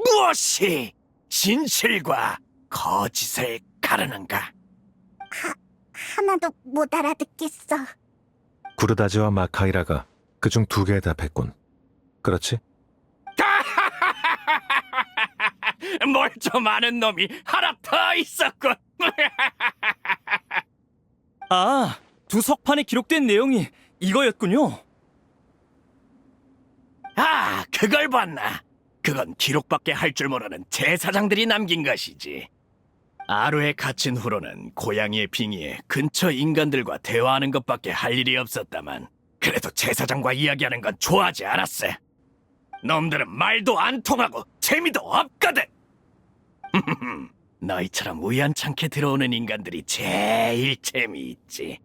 S8: 무엇이 진실과 거짓을 가르는가?
S1: 하나도 못 알아듣겠어.
S7: 구르다지와 마카이라가 그중 2개에 답했군. 그렇지?
S8: 뭘 좀 아는 놈이 하나 더 있었군.
S6: 아, 두 석판에 기록된 내용이 이거였군요.
S8: 아, 그걸 봤나? 그건 기록밖에 할 줄 모르는 제사장들이 남긴 것이지. 아루에 갇힌 후로는 고양이의 빙의에 근처 인간들과 대화하는 것밖에 할 일이 없었다만 그래도 제사장과 이야기하는 건 좋아하지 않았어. 놈들은 말도 안 통하고 재미도 없거든. 너희처럼 우연찮게 들어오는 인간들이 제일 재미있지.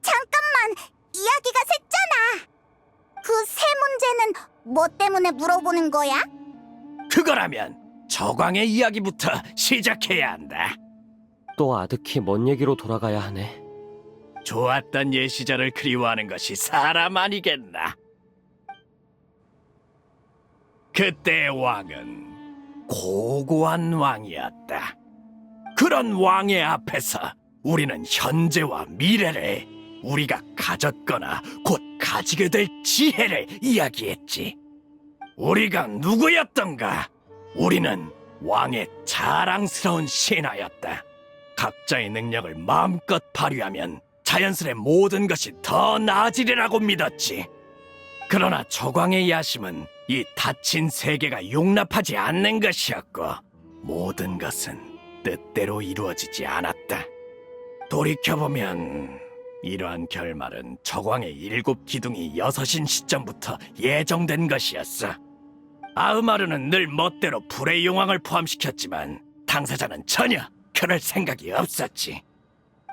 S1: 잠깐만, 이야기가 샜잖아. 그 새 문제는 뭐 때문에 물어보는 거야?
S8: 그거라면 저광의 이야기부터 시작해야 한다.
S3: 또 아득히 먼 얘기로 돌아가야 하네.
S8: 좋았던 옛 시절을 그리워하는 것이 사람 아니겠나? 그때의 왕은 고고한 왕이었다. 그런 왕의 앞에서 우리는 현재와 미래를, 우리가 가졌거나 곧 가지게 될 지혜를 이야기했지. 우리가 누구였던가? 우리는 왕의 자랑스러운 신하였다. 각자의 능력을 마음껏 발휘하면 자연스레 모든 것이 더 나아지리라고 믿었지. 그러나 저광의 야심은 이 닫힌 세계가 용납하지 않는 것이었고 모든 것은 뜻대로 이루어지지 않았다. 돌이켜보면 이러한 결말은 저광의 7 기둥이 6인 시점부터 예정된 것이었어. 아흐마르는 늘 멋대로 불의 용왕을 포함시켰지만 당사자는 전혀 그럴 생각이 없었지.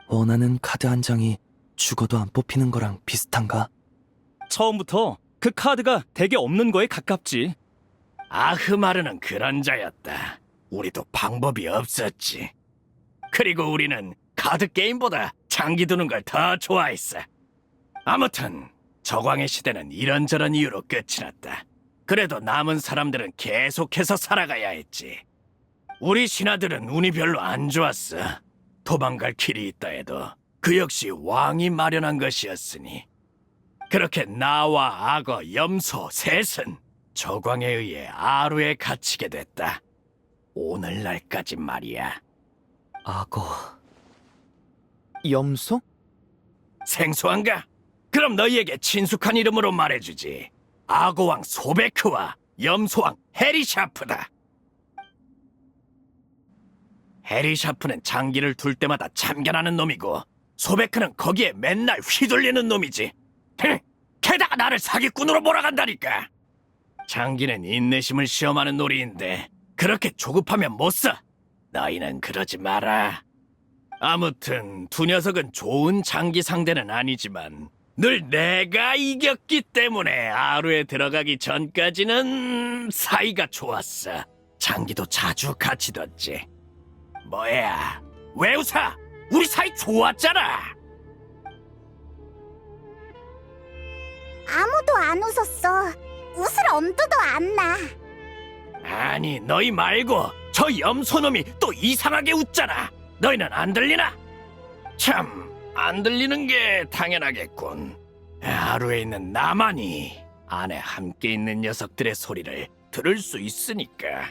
S5: 원하는 카드 한 장이 죽어도 안 뽑히는 거랑 비슷한가?
S6: 처음부터 그 카드가 대개 없는 거에 가깝지.
S8: 아흐마르는 그런 자였다. 우리도 방법이 없었지. 그리고 우리는 카드 게임보다 장기 두는 걸 더 좋아했어. 아무튼 저광의 시대는 이런저런 이유로 끝이 났다. 그래도 남은 사람들은 계속해서 살아가야 했지. 우리 신하들은 운이 별로 안 좋았어. 도망갈 길이 있다 해도 그 역시 왕이 마련한 것이었으니. 그렇게 나와 악어, 염소, 셋은 저광에 의해 아루에 갇히게 됐다. 오늘날까지 말이야.
S3: 악어.
S2: 염소?
S8: 생소한가? 그럼 너희에게 친숙한 이름으로 말해주지. 악어왕 소베크와 염소왕 헤리샤프다. 헤리샤프는 장기를 둘 때마다 참견하는 놈이고 소베크는 거기에 맨날 휘둘리는 놈이지. 게다가 나를 사기꾼으로 몰아간다니까. 장기는 인내심을 시험하는 놀이인데 그렇게 조급하면 못 써. 너희는 그러지 마라. 아무튼 두 녀석은 좋은 장기 상대는 아니지만 늘 내가 이겼기 때문에 아루에 들어가기 전까지는 사이가 좋았어. 장기도 자주 같이 뒀지. 뭐야? 왜 웃어? 우리 사이 좋았잖아.
S1: 아무도 안 웃었어. 웃을 엄두도 안 나.
S8: 아니 너희 말고 저 염소놈이 또 이상하게 웃잖아. 너희는 안 들리나? 참, 안 들리는 게 당연하겠군. 하루에 있는 나만이 안에 함께 있는 녀석들의 소리를 들을 수 있으니까.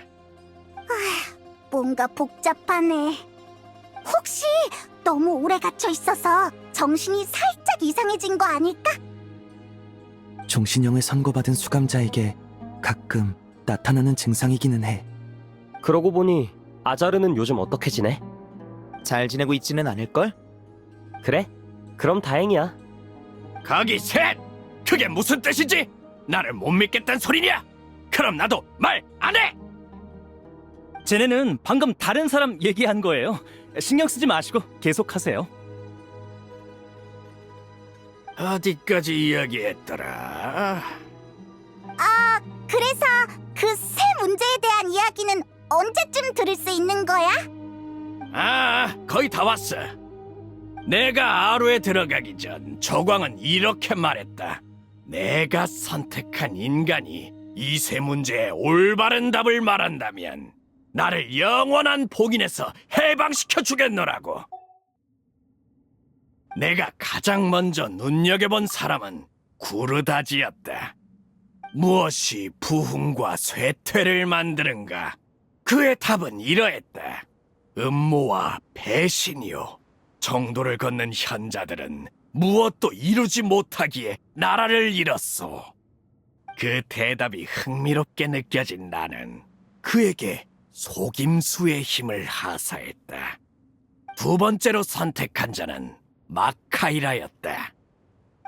S1: 뭔가 복잡하네. 혹시 너무 오래 갇혀 있어서 정신이 살짝 이상해진 거 아닐까?
S5: 종신형을 선고받은 수감자에게 가끔 나타나는 증상이기는 해.
S3: 그러고 보니 아자르는 요즘 어떻게 지내?
S2: 잘 지내고 있지는 않을걸?
S3: 그래? 그럼 다행이야.
S8: 거기 셋! 그게 무슨 뜻이지? 나를 못 믿겠단 소리냐? 그럼 나도 말 안 해!
S6: 쟤네는 방금 다른 사람 얘기한 거예요. 신경 쓰지 마시고 계속하세요.
S8: 어디까지 이야기했더라?
S1: 그래서 그 새 문제에 대한 이야기는 언제쯤 들을 수 있는 거야?
S8: 거의 다 왔어. 내가 아루에 들어가기 전 조광은 이렇게 말했다. 내가 선택한 인간이 이 세 문제에 올바른 답을 말한다면 나를 영원한 복인에서 해방시켜 주겠노라고. 내가 가장 먼저 눈여겨본 사람은 구르다지였다. 무엇이 부흥과 쇠퇴를 만드는가? 그의 답은 이러했다. 음모와 배신이요. 정도를 걷는 현자들은 무엇도 이루지 못하기에 나라를 잃었소. 그 대답이 흥미롭게 느껴진 나는 그에게 속임수의 힘을 하사했다. 두 번째로 선택한 자는 마카이라였다.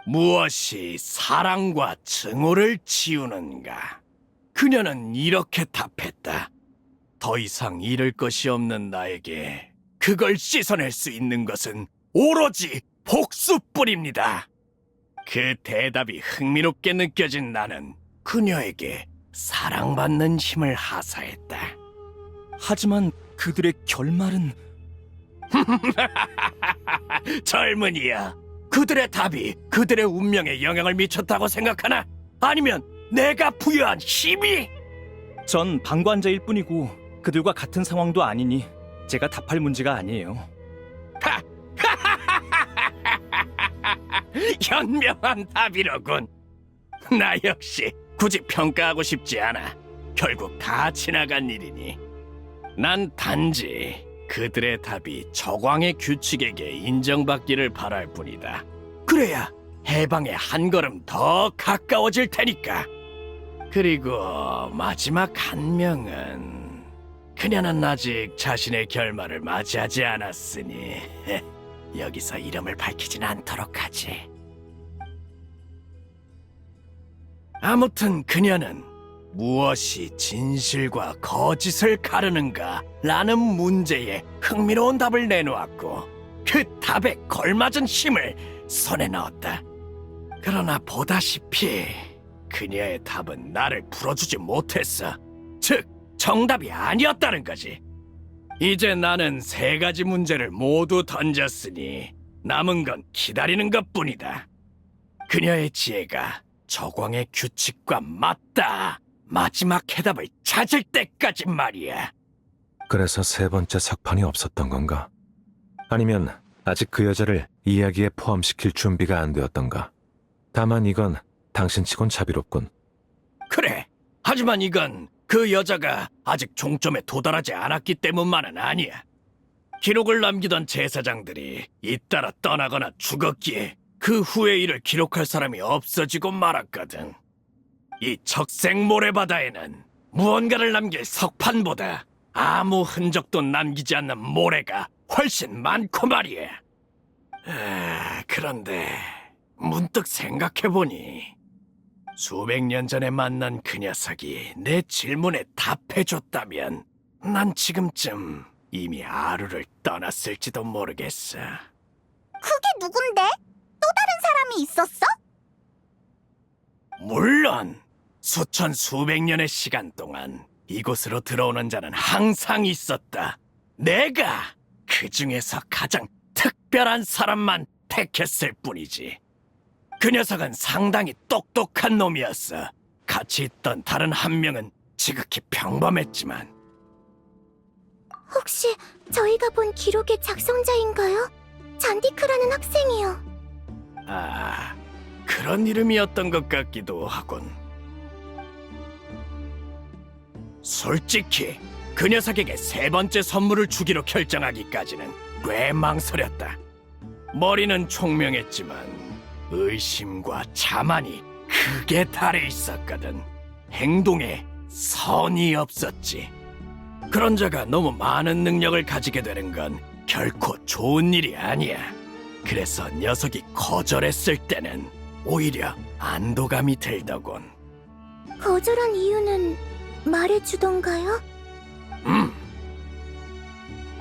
S8: 무엇이 사랑과 증오를 지우는가? 그녀는 이렇게 답했다. 더 이상 잃을 것이 없는 나에게 그걸 씻어낼 수 있는 것은 오로지 복수뿐입니다. 그 대답이 흥미롭게 느껴진 나는 그녀에게 사랑받는 힘을 하사했다.
S6: 하지만 그들의 결말은
S8: 젊은이야, 그들의 답이 그들의 운명에 영향을 미쳤다고 생각하나? 아니면 내가 부여한 힘이?
S6: 전 방관자일 뿐이고 그들과 같은 상황도 아니니 제가 답할 문제가 아니에요.
S8: 현명한 답이로군. 나 역시 굳이 평가하고 싶지 않아. 결국 다 지나간 일이니. 난 단지 그들의 답이 저광의 규칙에게 인정받기를 바랄 뿐이다. 그래야 해방에 한 걸음 더 가까워질 테니까. 그리고 마지막 한 명은 그녀는 아직 자신의 결말을 맞이하지 않았으니 여기서 이름을 밝히진 않도록 하지. 아무튼 그녀는 무엇이 진실과 거짓을 가르는가 라는 문제에 흥미로운 답을 내놓았고 그 답에 걸맞은 힘을 손에 넣었다. 그러나 보다시피 그녀의 답은 나를 풀어주지 못했어. 즉, 정답이 아니었다는 거지. 이제 나는 세 가지 문제를 모두 던졌으니 남은 건 기다리는 것뿐이다. 그녀의 지혜가 저광의 규칙과 맞다. 마지막 해답을 찾을 때까지 말이야.
S7: 그래서 세 번째 석판이 없었던 건가? 아니면 아직 그 여자를 이야기에 포함시킬 준비가 안 되었던가? 다만 이건 당신치곤 자비롭군.
S8: 그래. 하지만 이건 그 여자가 아직 종점에 도달하지 않았기 때문만은 아니야. 기록을 남기던 제사장들이 잇따라 떠나거나 죽었기에 그 후의 일을 기록할 사람이 없어지고 말았거든. 이 적색 모래바다에는 무언가를 남길 석판보다 아무 흔적도 남기지 않는 모래가 훨씬 많고 말이야. 그런데 문득 생각해보니 수백 년 전에 만난 그 녀석이 내 질문에 답해줬다면 난 지금쯤 이미 아루를 떠났을지도 모르겠어.
S1: 그게 누군데? 또 다른 사람이 있었어?
S8: 물론 수천 수백 년의 시간 동안 이곳으로 들어오는 자는 항상 있었다. 내가 그 중에서 가장 특별한 사람만 택했을 뿐이지. 그 녀석은 상당히 똑똑한 놈이었어. 같이 있던 다른 한 명은 지극히 평범했지만.
S1: 혹시 저희가 본 기록의 작성자인가요? 잔디크라는 학생이요.
S8: 그런 이름이었던 것 같기도 하군. 솔직히 그 녀석에게 세 번째 선물을 주기로 결정하기까지는 꽤 망설였다. 머리는 총명했지만 의심과 자만이 크게 달해 있었거든. 행동에 선이 없었지. 그런 자가 너무 많은 능력을 가지게 되는 건 결코 좋은 일이 아니야. 그래서 녀석이 거절했을 때는 오히려 안도감이 들더군.
S1: 거절한 이유는 말해주던가요?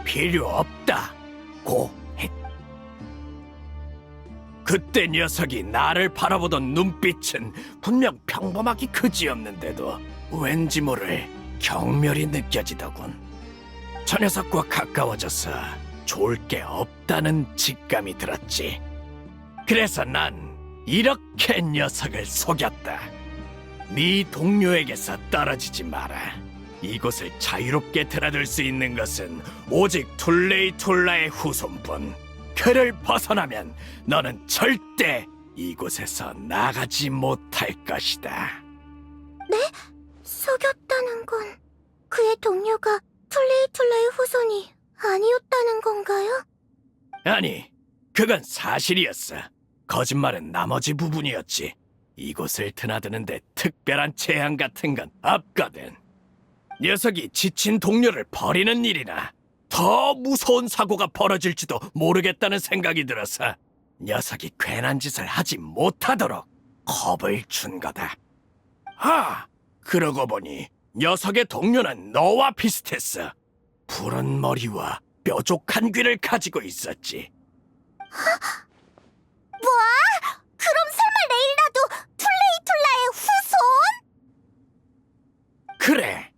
S8: 필요 없다. 고했. 그때 녀석이 나를 바라보던 눈빛은 분명 평범하기 그지없는데도 왠지 모를 경멸이 느껴지더군. 저 녀석과 가까워져서 좋을 게 없다는 직감이 들었지. 그래서 난 이렇게 녀석을 속였다. 네 동료에게서 떨어지지 마라. 이곳을 자유롭게 드나들 수 있는 것은 오직 툴레이툴라의 후손뿐. 그를 벗어나면 너는 절대 이곳에서 나가지 못할 것이다.
S1: 속였다는 건 그의 동료가 툴레이툴라의 후손이 아니었다는 건가요?
S8: 아니, 그건 사실이었어. 거짓말은 나머지 부분이었지. 이곳을 드나드는데 특별한 재앙 같은 건 없거든. 녀석이 지친 동료를 버리는 일이나 더 무서운 사고가 벌어질지도 모르겠다는 생각이 들어서 녀석이 괜한 짓을 하지 못하도록 겁을 준 거다. 그러고 보니 녀석의 동료는 너와 비슷했어. 푸른 머리와 뾰족한 귀를 가지고 있었지.
S1: 그럼 설마 레일라도 툴레이툴라의 후손?
S8: 그래.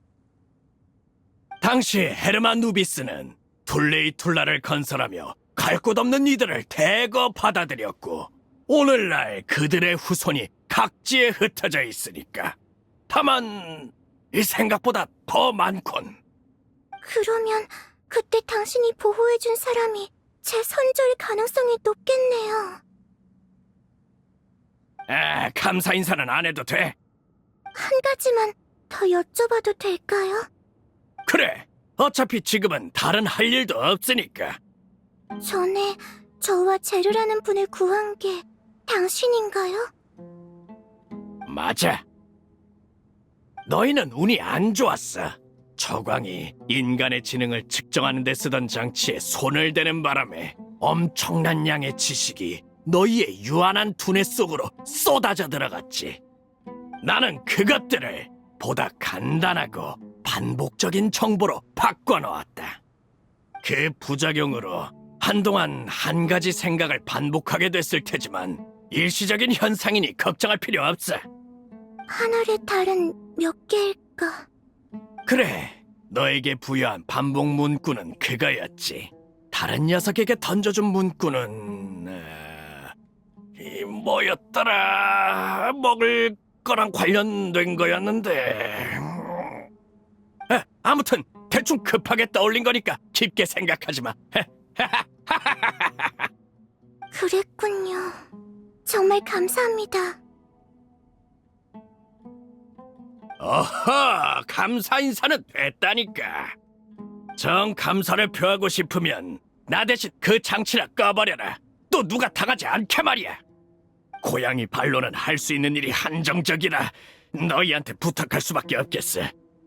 S8: 당시 헤르만 누비스는 툴레이툴라를 건설하며 갈 곳 없는 이들을 대거 받아들였고 오늘날 그들의 후손이 각지에 흩어져 있으니까. 다만 이 생각보다 더 많군.
S1: 그러면 그때 당신이 보호해준 사람이 제 선조일 가능성이 높겠네요.
S8: 감사 인사는 안 해도 돼.
S1: 한 가지만 더 여쭤봐도 될까요?
S8: 그래. 어차피 지금은 다른 할 일도 없으니까.
S1: 전에 저와 제르라는 분을 구한 게 당신인가요?
S8: 맞아. 너희는 운이 안 좋았어. 저광이 인간의 지능을 측정하는 데 쓰던 장치에 손을 대는 바람에 엄청난 양의 지식이 너희의 유한한 두뇌 속으로 쏟아져 들어갔지. 나는 그것들을 보다 간단하고 반복적인 정보로 바꿔놓았다. 그 부작용으로 한동안 한 가지 생각을 반복하게 됐을 테지만 일시적인 현상이니 걱정할 필요 없어.
S1: 하늘의 달은 몇 개일까?
S8: 그래, 너에게 부여한 반복 문구는 그거였지. 다른 녀석에게 던져준 문구는 이 뭐였더라? 먹을 거랑 관련된 거였는데. 아무튼 대충 급하게 떠올린 거니까 깊게 생각하지 마.
S1: 그랬군요. 정말 감사합니다.
S8: 어허, 감사 인사는 됐다니까. 정 감사를 표하고 싶으면 나 대신 그 장치나 꺼버려라. 또 누가 당하지 않게 말이야. 고양이 발로는 할 수 있는 일이 한정적이라 너희한테 부탁할 수밖에 없겠어.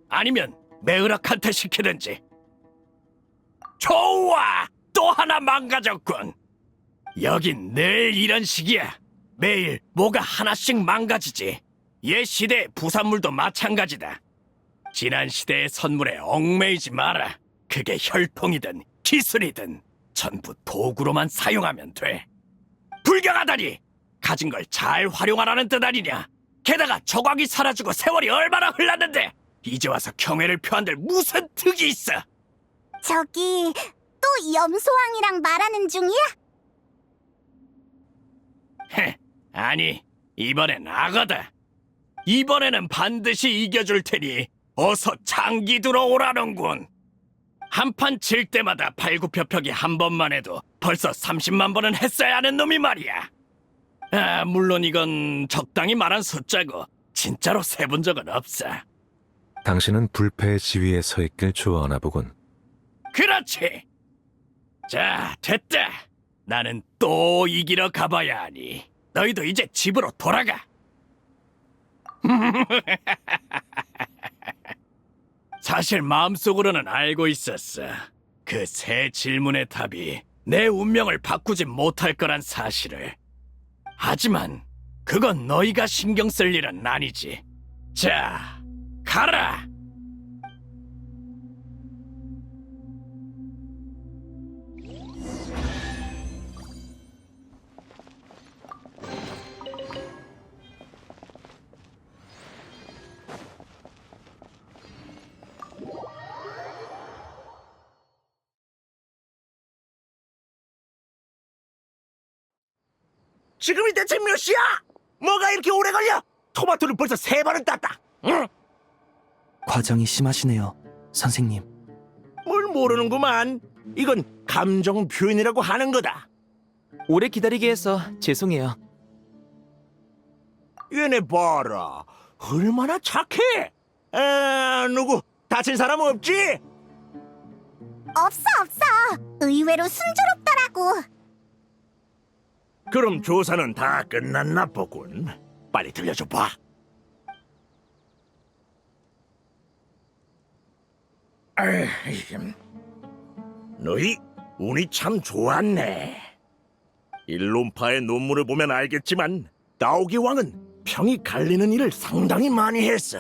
S8: 아니면 메으락한테 시키든지. 좋아! 또 하나 망가졌군. 여긴 늘 이런 식이야. 매일 뭐가 하나씩 망가지지. 옛 시대의 부산물도 마찬가지다. 지난 시대의 선물에 얽매이지 마라. 그게 혈통이든 기술이든 전부 도구로만 사용하면 돼. 불경하다니! 가진 걸 잘 활용하라는 뜻 아니냐? 게다가 조각이 사라지고 세월이 얼마나 흘렀는데 이제 와서 경애를 표한들 무슨 득이 있어?
S1: 저기 또 염소왕이랑 말하는 중이야?
S8: 아니, 이번엔 악어다. 이번에는 반드시 이겨줄 테니 어서 장기 들어오라는군. 한판 칠 때마다 발굽혀펴기 한 번만 해도 벌써 30만 번은 했어야 하는 놈이 말이야. 물론 이건 적당히 말한 숫자고 진짜로 세본 적은 없어.
S7: 당신은 불패의 지위에 서 있길 좋아하나 보군.
S8: 그렇지. 자, 됐다. 나는 또 이기러 가봐야 하니 너희도 이제 집으로 돌아가. 사실 마음속으로는 알고 있었어. 그 세 질문의 답이 내 운명을 바꾸지 못할 거란 사실을. 하지만 그건 너희가 신경 쓸 일은 아니지. 자, 가라.
S9: 지금이 대체 몇 시야? 뭐가 이렇게 오래 걸려? 토마토를 벌써 3번은 땄다. 응?
S5: 과정이 심하시네요, 선생님.
S9: 뭘 모르는구만. 이건 감정 표현이라고 하는 거다.
S2: 오래 기다리게 해서 죄송해요.
S9: 얘네 봐라. 얼마나 착해. 누구 다친 사람 없지?
S1: 없어. 의외로 순조롭더라고.
S9: 그럼 조사는 다 끝났나 보군. 빨리 들려줘 봐. 너희 운이 참 좋았네. 일론파의 논문을 보면 알겠지만 나오기 왕은 평이 갈리는 일을 상당히 많이 했어.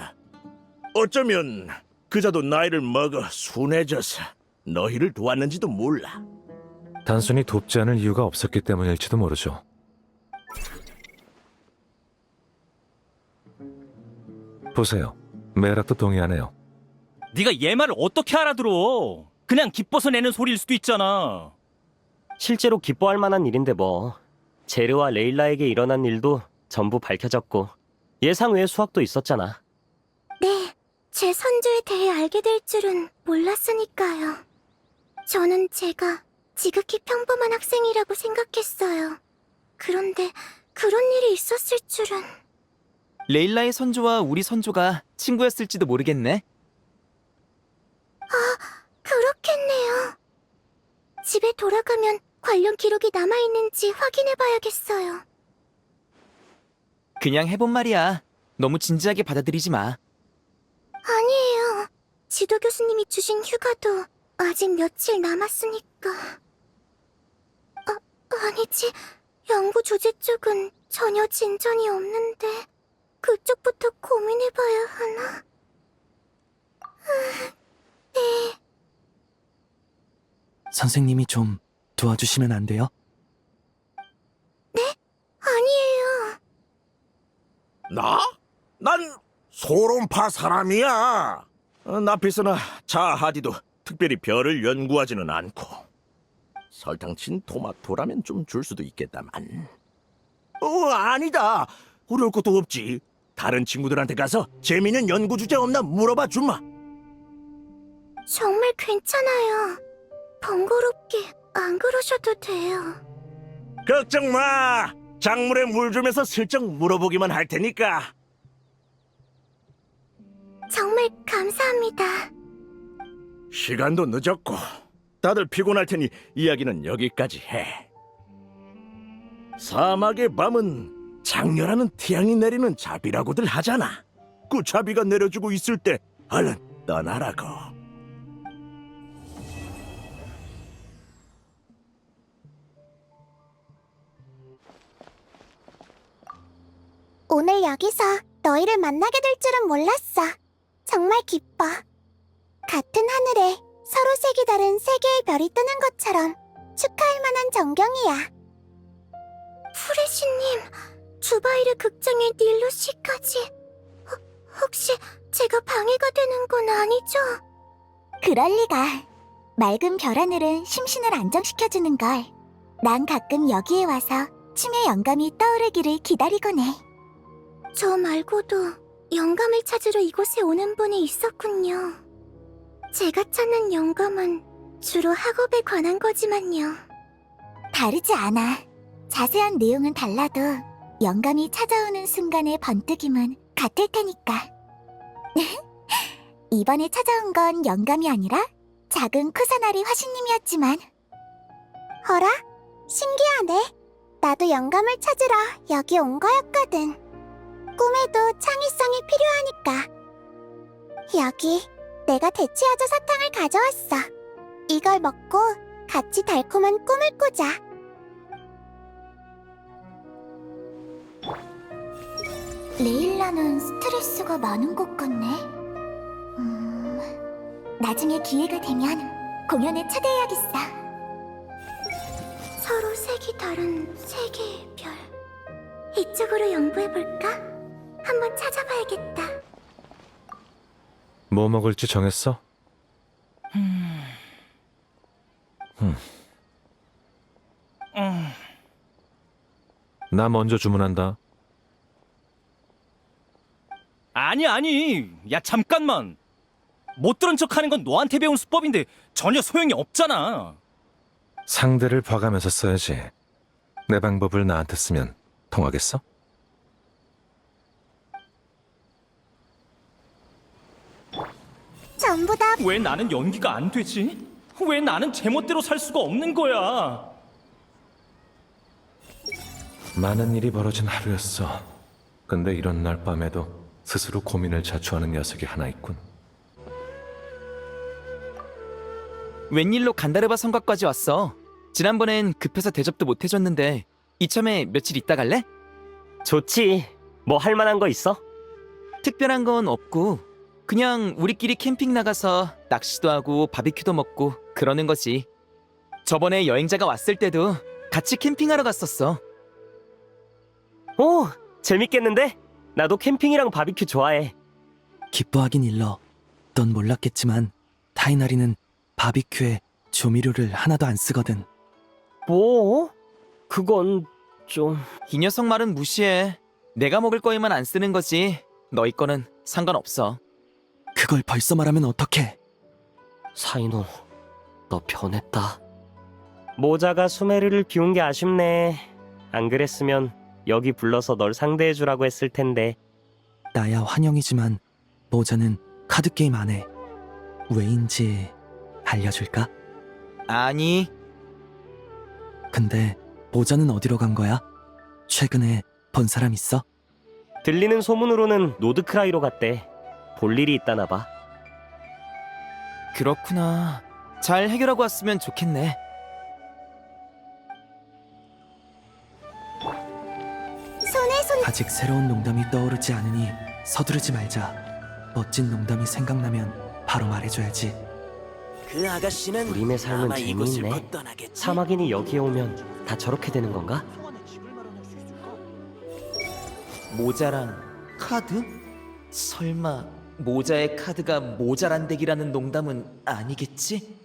S9: 어쩌면 그자도 나이를 먹어 순해져서 너희를 도왔는지도 몰라.
S7: 단순히 돕지 않을 이유가 없었기 때문일지도 모르죠. 보세요. 메락도 동의하네요.
S6: 네가 얘 말을 어떻게 알아들어? 그냥 기뻐서 내는 소리일 수도 있잖아.
S3: 실제로 기뻐할 만한 일인데 뭐. 제르와 레일라에게 일어난 일도 전부 밝혀졌고 예상 외의 수확도 있었잖아.
S1: 네, 제 선조에 대해 알게 될 줄은 몰랐으니까요. 저는 제가 지극히 평범한 학생이라고 생각했어요. 그런데 그런 일이 있었을 줄은...
S2: 레일라의 선조와 우리 선조가 친구였을지도 모르겠네.
S1: 그렇겠네요. 집에 돌아가면 관련 기록이 남아있는지 확인해봐야겠어요.
S2: 그냥 해본 말이야. 너무 진지하게 받아들이지 마.
S1: 아니에요. 지도 교수님이 주신 휴가도 아직 며칠 남았으니까. 아니지. 연구 주제 쪽은 전혀 진전이 없는데 그쪽부터 고민해봐야 하나? 네.
S5: 선생님이 좀 도와주시면 안 돼요?
S1: 아니에요.
S9: 나? 난 소론파 사람이야. 나피스나 자하디도 특별히 별을 연구하지는 않고. 설탕 친 토마토라면 좀 줄 수도 있겠다만. 아니다. 어려울 것도 없지. 다른 친구들한테 가서 재미있는 연구 주제 없나 물어봐 주마.
S1: 정말 괜찮아요. 번거롭게 안 그러셔도 돼요.
S9: 걱정 마. 작물에 물 주면서 슬쩍 물어보기만 할 테니까.
S1: 정말 감사합니다.
S9: 시간도 늦었고 다들 피곤할 테니 이야기는 여기까지 해. 사막의 밤은 장렬하는 태양이 내리는 자비라고들 하잖아. 그 자비가 내려주고 있을 때 얼른 떠나라고.
S1: 오늘 여기서 너희를 만나게 될 줄은 몰랐어. 정말 기뻐. 같은 하늘에 서로 색이 다른 세 개의 별이 뜨는 것처럼 축하할 만한 전경이야. 프레시님, 주바이르 극장의 닐루 씨까지. 혹시 제가 방해가 되는 건 아니죠? 그럴 리가. 맑은 별 하늘은 심신을 안정시켜주는걸. 난 가끔 여기에 와서 춤의 영감이 떠오르기를 기다리곤 해. 저 말고도 영감을 찾으러 이곳에 오는 분이 있었군요. 제가 찾는 영감은 주로 학업에 관한 거지만요. 다르지 않아. 자세한 내용은 달라도 영감이 찾아오는 순간의 번뜩임은 같을 테니까. 이번에 찾아온 건 영감이 아니라 작은 쿠사나리 화신님이었지만. 어라? 신기하네. 나도 영감을 찾으러 여기 온 거였거든. 꿈에도 창의성이 필요하니까. 여기 내가 대체하자 사탕을 가져왔어. 이걸 먹고 같이 달콤한 꿈을 꾸자. 레일라는 스트레스가 많은 것 같네. 나중에 기회가 되면 공연에 초대해야겠어. 서로 색이 다른 세 개의 별. 이쪽으로 연구해볼까? 한번 찾아봐야겠다.
S7: 뭐 먹을지 정했어? 나 먼저 주문한다.
S6: 아니. 야, 잠깐만. 못 들은 척하는 건 너한테 배운 수법인데 전혀 소용이 없잖아.
S7: 상대를 봐가면서 써야지. 내 방법을 나한테 쓰면 통하겠어?
S1: 전부 다
S6: 왜 나는 연기가 안 되지? 왜 나는 제멋대로 살 수가 없는 거야?
S7: 많은 일이 벌어진 하루였어. 근데 이런 날 밤에도 스스로 고민을 자초하는 녀석이 하나 있군.
S2: 웬일로 간다르바 성곽까지 왔어? 지난번엔 급해서 대접도 못 해줬는데 이참에 며칠 있다 갈래?
S3: 좋지. 뭐 할 만한 거 있어?
S2: 특별한 건 없고 그냥 우리끼리 캠핑 나가서 낚시도 하고 바비큐도 먹고 그러는 거지. 저번에 여행자가 왔을 때도 같이 캠핑하러 갔었어.
S3: 오, 재밌겠는데? 나도 캠핑이랑 바비큐 좋아해.
S5: 기뻐하긴 일러. 넌 몰랐겠지만 타이나리는 바비큐에 조미료를 하나도 안 쓰거든.
S3: 뭐? 그건 좀...
S2: 이 녀석 말은 무시해. 내가 먹을 거에만 안 쓰는 거지. 너희 거는 상관없어.
S5: 그걸 벌써 말하면 어떡해?
S3: 사이노, 너 변했다. 모자가 수메르를 비운 게 아쉽네. 안 그랬으면 여기 불러서 널 상대해주라고 했을 텐데.
S5: 나야 환영이지만 모자는 카드게임 안 해. 왜인지 알려줄까?
S2: 아니,
S5: 근데 모자는 어디로 간 거야? 최근에 본 사람 있어?
S3: 들리는 소문으로는 노드크라이로 갔대. 볼 일이 있다나 봐.
S2: 그렇구나. 잘 해결하고 왔으면 좋겠네.
S1: 손에 손.
S5: 아직 새로운 농담이 떠오르지 않으니 서두르지 말자. 멋진 농담이 생각나면 바로 말해줘야지.
S10: 그 아가씨는
S3: 우리네 삶은
S10: 아마 이곳을
S3: 재미있네.
S10: 못 떠나겠지.
S3: 사막인이 여기에 오면 다 저렇게 되는 건가?
S2: 모자랑 카드? 설마 모자에 카드가 모자란대기라는 농담은 아니겠지?